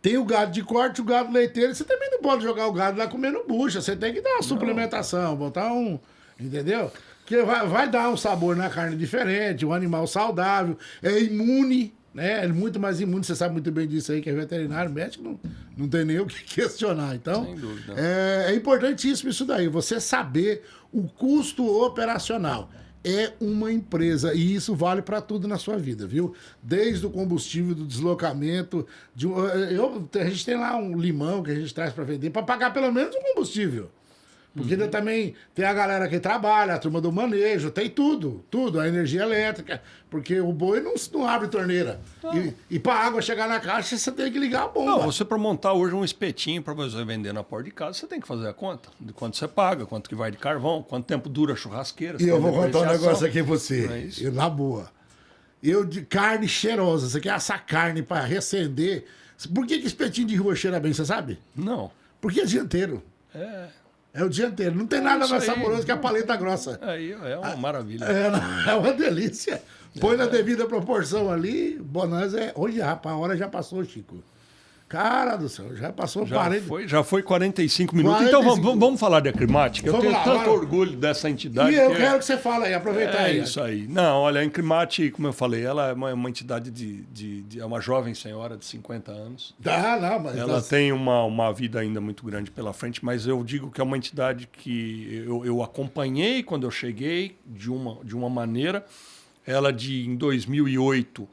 Tem o gado de corte, o gado leiteiro. Você também não pode jogar o gado lá comendo bucha. Você tem que dar uma suplementação, botar um... Entendeu? Que vai dar um sabor na carne diferente, um animal saudável, é imune, né? É muito mais imune. Você sabe muito bem disso aí, que é veterinário, médico, não tem nem o que questionar. Então, sem dúvida. É importantíssimo isso daí. Você saber o custo operacional. É uma empresa, e isso vale para tudo na sua vida, viu? Desde o combustível, do deslocamento. A gente tem lá um limão que a gente traz para vender, para pagar pelo menos o combustível. Porque ainda também tem a galera que trabalha, a turma do manejo, tem tudo, a energia elétrica. Porque o boi não abre torneira. E para a água chegar na caixa, você tem que ligar a bomba. Não, você para montar hoje um espetinho para você vender na porta de casa, você tem que fazer a conta de quanto você paga, quanto que vai de carvão, quanto tempo dura a churrasqueira. E eu vou contar um negócio aqui pra Não é você, isso? na boa. Eu de carne cheirosa, você quer assar carne para recender. Por que espetinho de rua cheira bem, você sabe? Não. Porque é dianteiro. É o dianteiro. Não tem nada isso mais aí. saboroso que a paleta grossa. Aí é uma maravilha. É uma delícia. Põe na devida proporção ali, bonança Olha, rapaz, a hora já passou, Chico. Cara do céu, já passou 40. Já foi 45 minutos. 45. Então vamos falar de Acrimatic. Eu Vamos tenho lá, tanto agora. orgulho dessa entidade. E eu quero que você fale aí, aproveitar aí. Isso aí. Não, olha, a Acrimatic, como eu falei, ela é uma entidade é uma jovem senhora de 50 anos. Mas Ela tem uma vida ainda muito grande pela frente, mas eu digo que é uma entidade que eu acompanhei quando eu cheguei de uma maneira. Ela em 2008,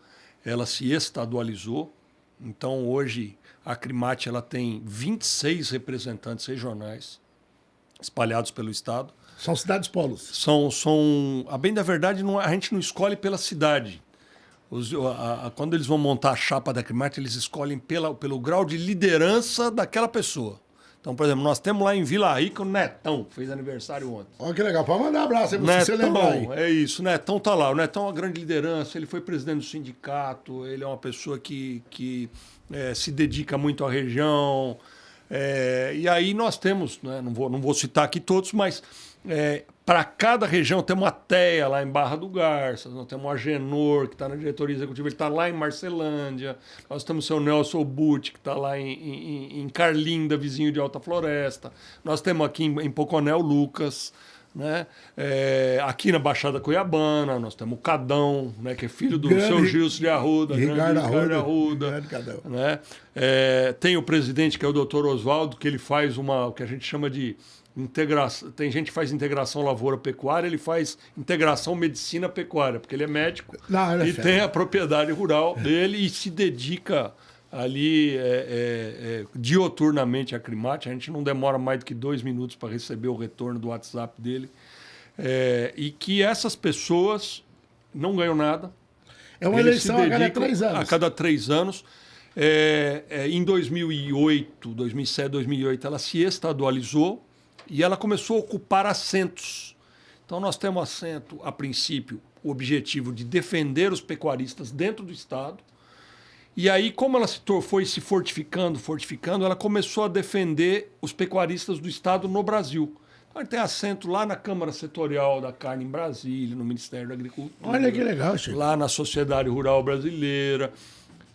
ela se estadualizou. Então, hoje, a Acrimatic ela tem 26 representantes regionais espalhados pelo estado. São cidades polos. A bem da verdade, a gente não escolhe pela cidade. Quando eles vão montar a chapa da Acrimatic, eles escolhem pelo grau de liderança daquela pessoa. Então, por exemplo, nós temos lá em Vila Rica o Netão, que fez aniversário ontem. Olha que legal, pode mandar um abraço aí pra Netão, você lembrar aí. é isso, o Netão tá lá. O Netão é uma grande liderança, ele foi presidente do sindicato, ele é uma pessoa que se dedica muito à região. E aí nós temos, né, não vou citar aqui todos, mas para cada região tem uma TEA lá em Barra do Garças, nós temos o Agenor, que está na diretoria executiva, ele está lá em Marcelândia, nós temos o seu Nelson Butti, que está lá em Carlinda, vizinho de Alta Floresta, nós temos aqui em Poconé o Lucas, né? Aqui na Baixada Cuiabana, nós temos o Cadão, né, que é filho do seu Gilson de Arruda, Ricardo Arruda, né? Tem o presidente, que é o Dr. Oswaldo, que ele faz o que a gente chama de Tem gente que faz integração lavoura-pecuária, ele faz integração medicina-pecuária, porque ele é médico e tem a propriedade rural dele e se dedica ali dioturnamente a Acrimate. A gente não demora mais do que 2 minutos para receber o retorno do WhatsApp dele. E que essas pessoas não ganham nada. É uma eleição a cada 3 anos. A cada 3 anos. Em 2008, 2007, 2008, ela se estadualizou e ela começou a ocupar assentos. Então, nós temos assento, a princípio, o objetivo de defender os pecuaristas dentro do Estado. E aí, como ela foi se fortificando, ela começou a defender os pecuaristas do Estado no Brasil. Então, ele tem assento lá na Câmara Setorial da Carne em Brasília, no Ministério da Agricultura. Olha que legal, Chico. Lá na Sociedade Rural Brasileira.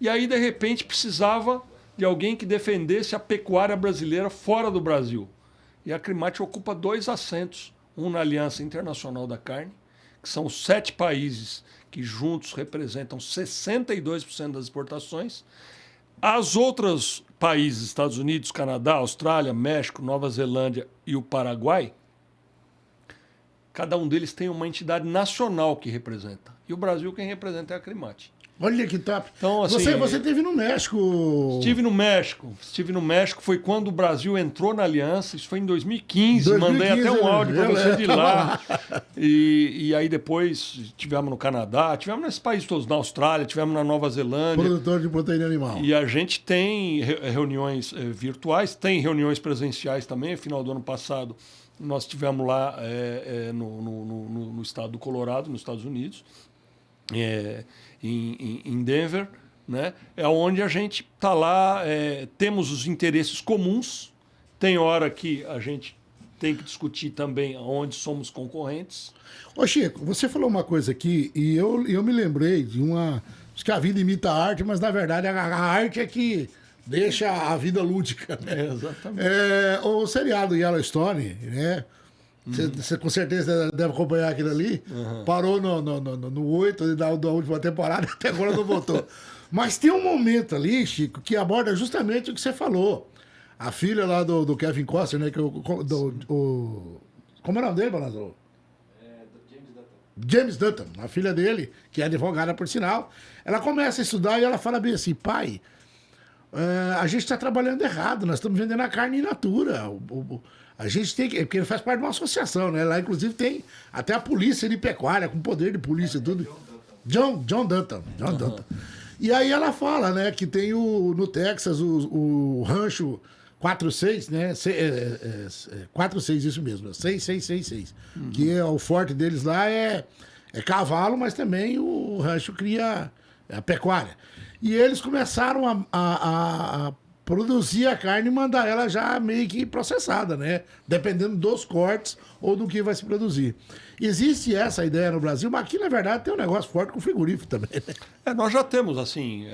E aí, de repente, precisava de alguém que defendesse a pecuária brasileira fora do Brasil. E a Acrimate ocupa 2 assentos, um na Aliança Internacional da Carne, que são 7 países que juntos representam 62% das exportações. As outros países, Estados Unidos, Canadá, Austrália, México, Nova Zelândia e o Paraguai, cada um deles tem uma entidade nacional que representa. E o Brasil, quem representa é a Acrimate. Olha que top. Então, assim, você esteve no México. Estive no México. Foi quando o Brasil entrou na aliança. Isso foi em 2015. Mandei até um áudio para você de lá. E aí depois estivemos no Canadá, estivemos nesses países todos, na Austrália, estivemos na Nova Zelândia. Produtor de proteína animal. E a gente tem reuniões virtuais, tem reuniões presenciais também. Final do ano passado, nós estivemos lá no estado do Colorado, nos Estados Unidos. Em Denver, né? É onde a gente está lá, temos os interesses comuns, tem hora que a gente tem que discutir também onde somos concorrentes. Ô Chico, você falou uma coisa aqui e eu me lembrei de uma... Acho que a vida imita a arte, mas na verdade a arte é que deixa a vida lúdica. Né? Exatamente. O seriado Yellowstone, né? Você com certeza deve acompanhar aquilo ali. Parou no 8 da última temporada, até agora não voltou. Mas tem um momento ali, Chico, que aborda justamente o que você falou. A filha lá do Kevin Costner, né? Como é o nome dele, Banazol? James Dutton, a filha dele, que é advogada por sinal. Ela começa a estudar e ela fala bem assim: pai, a gente está trabalhando errado, nós estamos vendendo a carne in natura. A gente tem que. Porque ele faz parte de uma associação, né? Lá, inclusive, tem até a polícia de pecuária, com poder de polícia e tudo. John Dutton. E aí ela fala, né, que tem no Texas o rancho 46, né? 46, isso mesmo, 6666. Que é o forte deles lá é cavalo, mas também o rancho cria a pecuária. E eles começaram a produzir a carne e mandar ela já meio que processada, né? Dependendo dos cortes ou do que vai se produzir. Existe essa ideia no Brasil, mas aqui, na verdade, tem um negócio forte com frigorífico também. Né? Nós já temos, assim...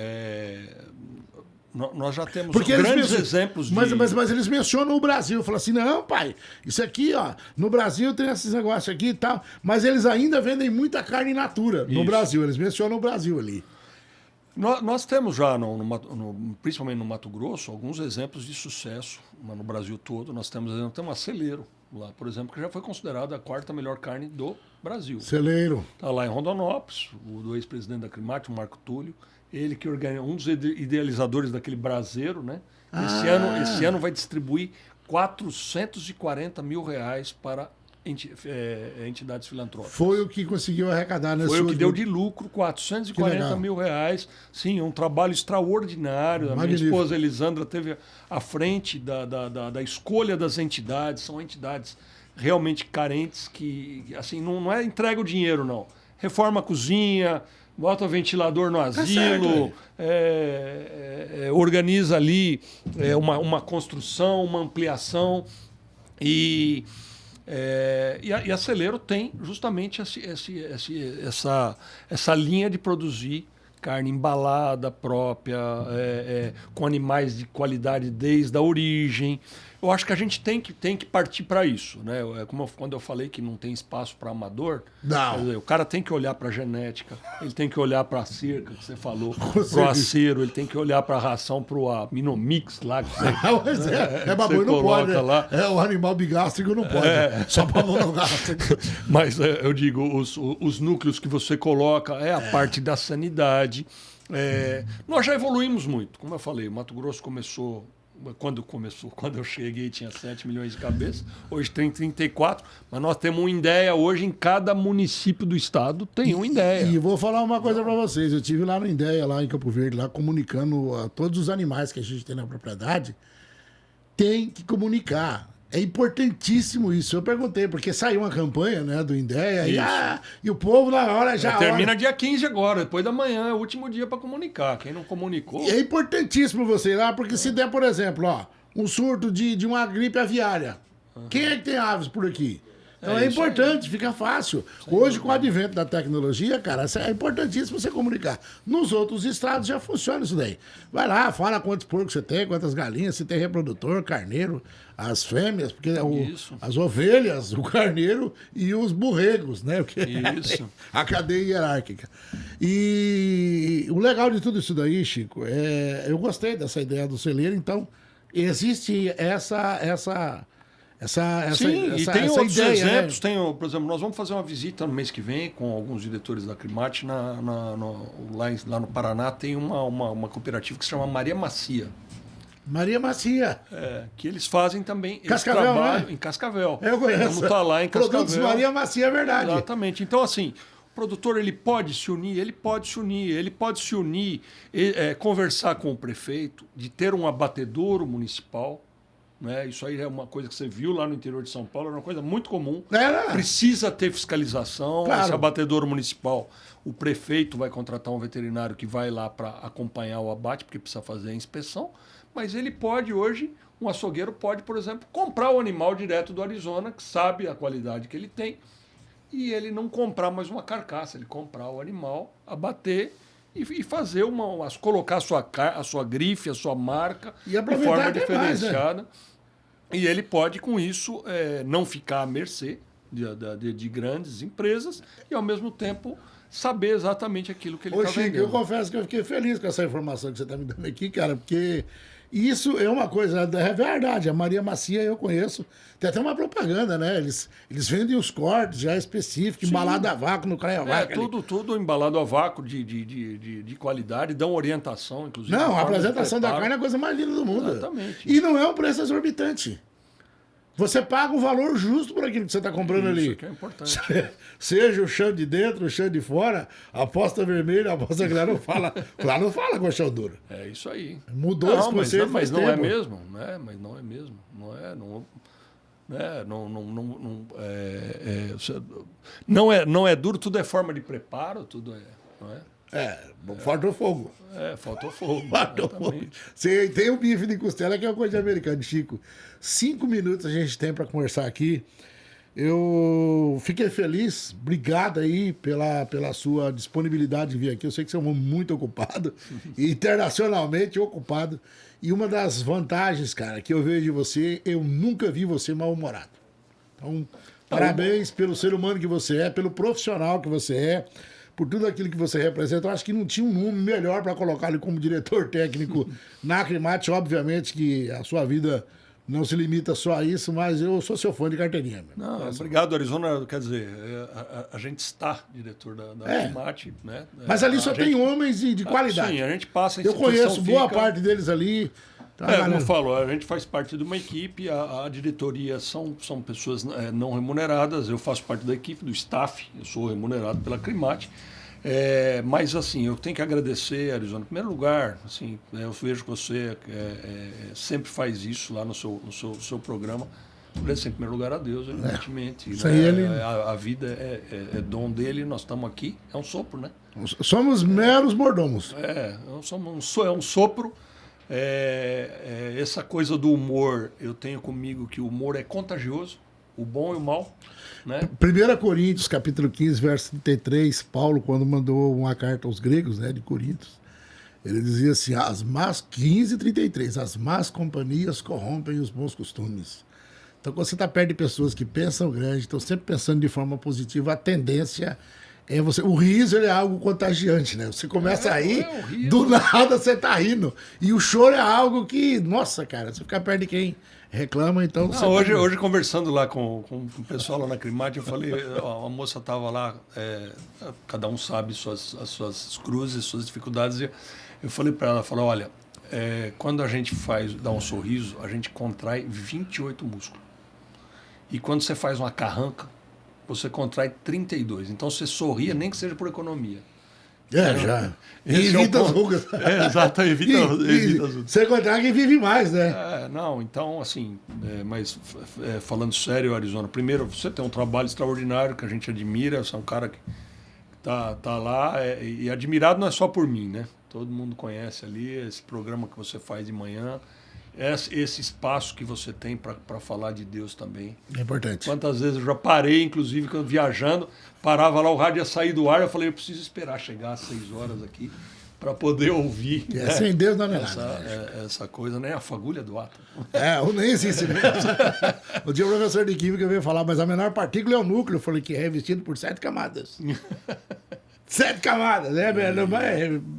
Nós já temos grandes exemplos de... Mas eles mencionam o Brasil. Falam assim, não, pai, isso aqui, ó, no Brasil tem esses negócios aqui e tal. Mas eles ainda vendem muita carne in natura no Brasil. Eles mencionam o Brasil ali. Nós temos já, principalmente no Mato Grosso, alguns exemplos de sucesso no Brasil todo. Nós temos um celeiro lá, por exemplo, que já foi considerado a 4ª melhor carne do Brasil. Celeiro. Está lá em Rondonópolis, do ex-presidente da Acrimate, o Marco Túlio. Ele que organiza, um dos idealizadores daquele braseiro, né? Esse ano vai distribuir R$440 mil para entidades filantrópicas. Foi o que conseguiu arrecadar nesse. Foi o que deu de lucro, R$440 mil. Sim, um trabalho extraordinário. Magnífico. A minha esposa Elisandra teve à frente da escolha das entidades. São entidades realmente carentes que, assim, não é entrega o dinheiro, não. Reforma a cozinha, bota o ventilador no asilo, organiza ali uma construção, uma ampliação. E a Celeiro tem justamente essa linha de produzir carne embalada própria, com animais de qualidade desde a origem. Eu acho que a gente tem que partir para isso, né? Quando eu falei que não tem espaço para amador, Não. dizer, o cara tem que olhar para a genética, ele tem que olhar para a cerca que você falou, para o acero, ele tem que olhar para a ração, para o aminomix lá que você, bagulho, não pode. Né? Lá. O animal bigástrico não pode, só para monogástrico. Mas eu digo, os núcleos que você coloca a parte da sanidade. Nós já evoluímos muito, como eu falei, o Mato Grosso começou. Quando eu cheguei tinha 7 milhões de cabeças, hoje tem 34, mas nós temos um INDEA hoje em cada município do estado tem um INDEA. E vou falar uma coisa para vocês, eu tive lá no INDEA, lá em Campo Verde, lá comunicando a todos os animais que a gente tem na propriedade, tem que comunicar. É importantíssimo isso. Eu perguntei, porque saiu uma campanha, né, do INDEA e o povo na hora já... termina dia 15 agora, depois da manhã, é o último dia para comunicar. Quem não comunicou... É importantíssimo você ir lá, porque se der, por exemplo, um surto de uma gripe aviária, quem é que tem aves por aqui? Então é importante, aí. Fica fácil. Hoje, com o advento da tecnologia, cara, é importantíssimo você comunicar. Nos outros estados já funciona isso daí. Vai lá, fala quantos porcos você tem, quantas galinhas, se tem reprodutor, carneiro, as fêmeas, porque as ovelhas, o carneiro e os borregos, né? Porque isso. A cadeia hierárquica. E o legal de tudo isso daí, Chico, eu gostei dessa ideia do celeiro, então existe essa Sim, e tem outros ideia, exemplos. Né? Por exemplo, nós vamos fazer uma visita no mês que vem com alguns diretores da Crimate lá no Paraná. Tem uma cooperativa que se chama Maria Macia. Maria Macia. Que eles fazem também. Cascavel, eles trabalham né? em Cascavel. Eu conheço. Vamos estar lá em Cascavel. Produtos Maria Macia, é verdade. Exatamente. Então, assim, o produtor ele pode se unir, conversar com o prefeito, de ter um abatedouro municipal. Né? Isso aí é uma coisa que você viu lá no interior de São Paulo, é uma coisa muito comum. Precisa ter fiscalização. Claro. Esse abatedouro municipal, o prefeito vai contratar um veterinário que vai lá para acompanhar o abate, porque precisa fazer a inspeção. Mas ele pode hoje, um açougueiro pode, por exemplo, comprar o animal direto do Arizona, que sabe a qualidade que ele tem, e ele não comprar mais uma carcaça, ele comprar o animal, abater e fazer colocar a sua grife, a sua marca e de forma diferenciada. Mais, né? E ele pode, com isso, não ficar à mercê de grandes empresas e, ao mesmo tempo, saber exatamente aquilo que ele está vendendo. Eu confesso que eu fiquei feliz com essa informação que você está me dando aqui, cara, porque isso é uma coisa, é verdade. A Maria Macia eu conheço. Tem até uma propaganda, né? Eles vendem os cortes já específicos, embalado a vácuo, no craia vácuo. Tudo embalado a vácuo de qualidade, dão orientação, inclusive. Não, a apresentação da carne é a coisa mais linda do mundo. Exatamente. E não é um preço exorbitante. Você paga o valor justo por aquilo que você está comprando ali. Isso que é importante. Seja o chão de dentro, o chão de fora, a aposta vermelha, a aposta clara não fala com o chão duro. É isso aí. Mudou esse conceito. Mas não tempo. é mesmo, né? Mas não é mesmo. Não é duro, tudo é forma de preparo, tudo não é? Faltou fogo. Faltou fogo. Faltou fogo. Você tem o bife de costela, que é uma coisa de americano, Chico. 5 minutos a gente tem para conversar aqui. Eu fiquei feliz, obrigado aí pela sua disponibilidade de vir aqui. Eu sei que você é um homem muito ocupado, internacionalmente ocupado. E uma das vantagens, cara, que eu vejo de você, eu nunca vi você mal-humorado. Então, parabéns pelo ser humano que você é, pelo profissional que você é, por tudo aquilo que você representa. Eu acho que não tinha um nome melhor para colocar ele como diretor técnico na Crimate. Obviamente que a sua vida não se limita só a isso, mas eu sou seu fã de carteirinha. Não, obrigado, Arizona. Quer dizer, a gente está diretor da Crimate, né? Mas ali só tem homens de qualidade. Sim, a gente passa. Eu conheço boa parte deles ali. Como eu falo, a gente faz parte de uma equipe, a diretoria são pessoas não remuneradas, eu faço parte da equipe, do staff, eu sou remunerado pela Crimate. Mas, assim, eu tenho que agradecer, Arizona, em primeiro lugar, assim, eu vejo que você sempre faz isso lá no seu programa. Agradecer em primeiro lugar a Deus, evidentemente. Isso aí a vida é dom dele, nós estamos aqui, é um sopro, né? Somos meros mordomos. É um sopro. Essa coisa do humor, eu tenho comigo que o humor é contagioso, o bom e o mal, né? 1 Coríntios, capítulo 15, verso 33, Paulo, quando mandou uma carta aos gregos, né, de Coríntios, ele dizia assim, 15:33, as más companhias corrompem os bons costumes. Então, quando você está perto de pessoas que pensam grande, estão sempre pensando de forma positiva, a tendência é você... O riso, ele é algo contagiante, né? Você começa a rir, do nada você tá rindo. E o choro é algo que, nossa, cara, você fica perto de quem reclama, então... Não, hoje, conversando lá com o pessoal lá na Crimate, eu falei, a moça estava lá, cada um sabe as suas cruzes, suas dificuldades, e eu falei para ela, olha, quando a gente dá um sorriso, a gente contrai 28 músculos. E quando você faz uma carranca, você contrai 32. Então você sorria, nem que seja por economia. Já. Evita as rugas. Exato, evita as rugas. Você contrai quem vive mais, né? Não, então, assim, mas falando sério, Arizona, primeiro, você tem um trabalho extraordinário que a gente admira, você é um cara que tá lá, e admirado não é só por mim, né? Todo mundo conhece ali esse programa que você faz de manhã, esse espaço que você tem para falar de Deus também. É importante. Quantas vezes eu já parei, inclusive, quando viajando, parava lá, o rádio ia sair do ar, eu falei, eu preciso esperar chegar às 6 horas aqui para poder ouvir. Né? Sem Deus não é nada. Essa coisa, né? A fagulha do átomo. Nem existe mesmo. O dia o professor de química veio falar, mas a menor partícula é o núcleo. Eu falei que é revestido por 7 camadas. 7 camadas, né?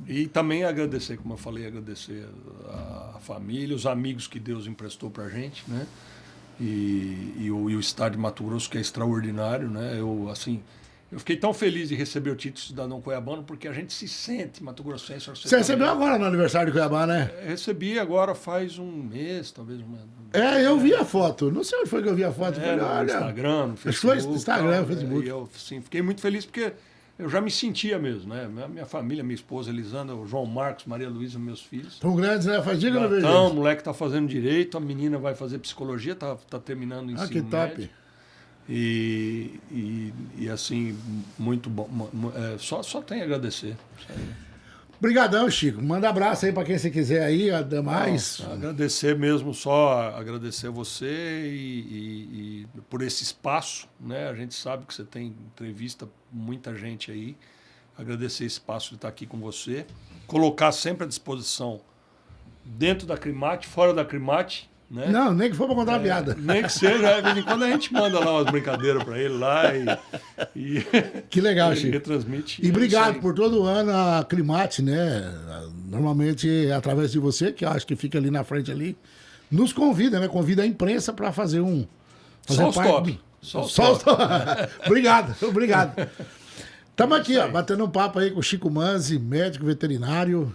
E também agradecer, como eu falei, agradecer a família, os amigos que Deus emprestou pra gente, né? E o estado de Mato Grosso, que é extraordinário, né? Eu fiquei tão feliz de receber o título de cidadão cuiabano, porque a gente se sente mato-grossense. Você recebeu agora no aniversário de Cuiabá, né? Recebi agora faz um mês, talvez. Eu vi a foto. Não sei onde foi que eu vi a foto. Falei, no Instagram, no Facebook. Foi no Instagram, no Facebook. E eu fiquei muito feliz porque eu já me sentia mesmo, né? Minha família, minha esposa, Elisandra, o João Marcos, Maria Luísa, meus filhos. Estão grandes, né? Faz dia que eu não vejo. Então, o moleque tá fazendo direito, a menina vai fazer psicologia, tá terminando o ensino que top. médio. E assim, muito bom. Só tem a agradecer. Obrigadão, Chico. Manda abraço aí para quem você quiser aí, demais. Agradecer mesmo, só agradecer a você e por esse espaço, né? A gente sabe que você tem entrevista muita gente aí. Agradecer esse espaço de estar aqui com você. Colocar sempre à disposição dentro da Crimate, fora da Crimate, né? Não, nem que for para contar uma piada. Nem que seja, de vez em quando a gente manda lá umas brincadeiras para ele lá e que legal, ele Chico. Retransmite. E obrigado por todo ano a Climate, né? Normalmente através de você, que eu acho que fica ali na frente ali, nos convida, né? Convida a imprensa para fazer só os top. Só os top. Obrigado. Estamos aqui, batendo um papo aí com o Chico Manzi, médico veterinário.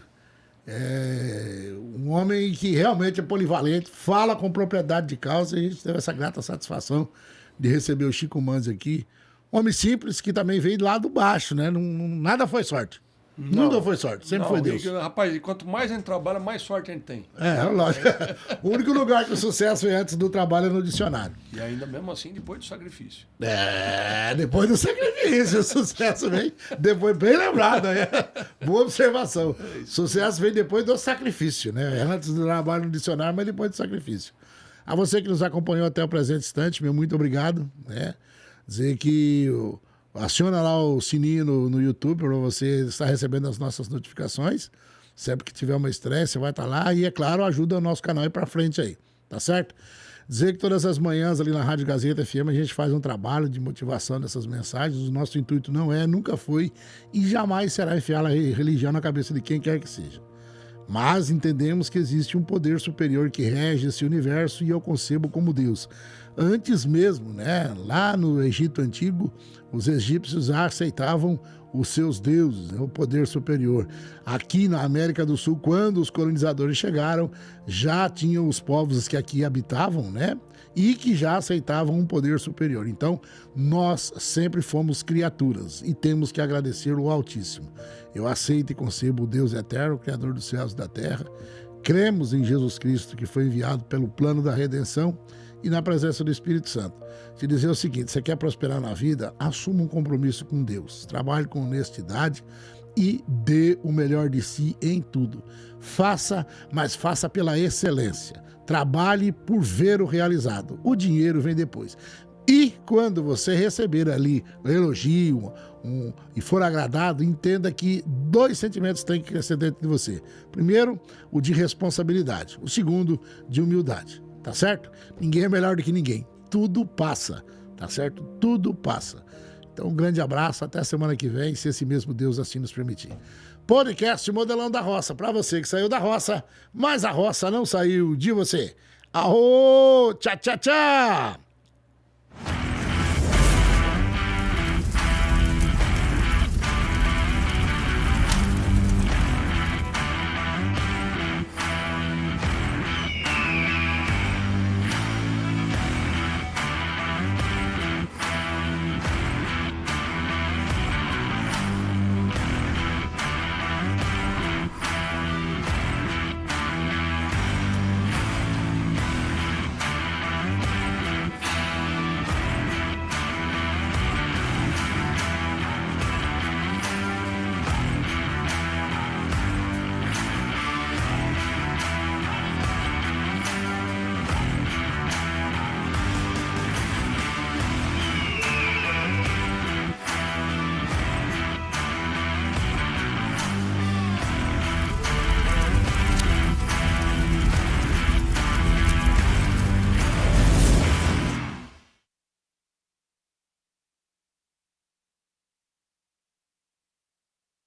Um homem que realmente é polivalente, fala com propriedade de causa, e a gente teve essa grata satisfação de receber o Chico Manzi aqui. Um homem simples que também veio lá do baixo, né? Nada foi sorte. Nunca foi sorte, sempre foi Deus. Rapaz, quanto mais a gente trabalha, mais sorte a gente tem. Lógico. O único lugar que o sucesso vem antes do trabalho é no dicionário. E ainda mesmo assim, depois do sacrifício. Depois do sacrifício, o sucesso vem depois, bem lembrado. Boa observação. Sucesso vem depois do sacrifício, né? Antes do trabalho no dicionário, mas depois do sacrifício. A você que nos acompanhou até o presente instante, meu muito obrigado, né? Dizer que aciona lá o sininho no YouTube para você estar recebendo as nossas notificações. Sempre que tiver uma estreia, você vai estar lá. E, é claro, ajuda o nosso canal a ir para frente aí. Tá certo? Dizer que todas as manhãs ali na Rádio Gazeta FM a gente faz um trabalho de motivação dessas mensagens. O nosso intuito não nunca foi e jamais será enfiar a religião na cabeça de quem quer que seja. Mas entendemos que existe um poder superior que rege esse universo e eu concebo como Deus. Antes mesmo, né, lá no Egito Antigo, os egípcios aceitavam os seus deuses, né, o poder superior. Aqui na América do Sul, quando os colonizadores chegaram, já tinham os povos que aqui habitavam, né, e que já aceitavam um poder superior. Então, nós sempre fomos criaturas e temos que agradecer o Altíssimo. Eu aceito e concebo o Deus eterno, Criador dos céus e da terra. Cremos em Jesus Cristo, que foi enviado pelo plano da redenção e na presença do Espírito Santo. Te dizer o seguinte, você quer prosperar na vida? Assuma um compromisso com Deus. Trabalhe com honestidade e dê o melhor de si em tudo. Faça, mas faça pela excelência. Trabalhe por ver o realizado. O dinheiro vem depois. E quando você receber ali um elogio e for agradado, entenda que 2 sentimentos têm que crescer dentro de você. Primeiro, o de responsabilidade. O segundo, de humildade. Tá certo? Ninguém é melhor do que ninguém. Tudo passa. Tá certo? Tudo passa. Então, um grande abraço. Até a semana que vem, se esse mesmo Deus assim nos permitir. Podcast Modelão da Roça. Para você que saiu da roça, mas a roça não saiu de você. Arô! Tchau, tchau, tchau!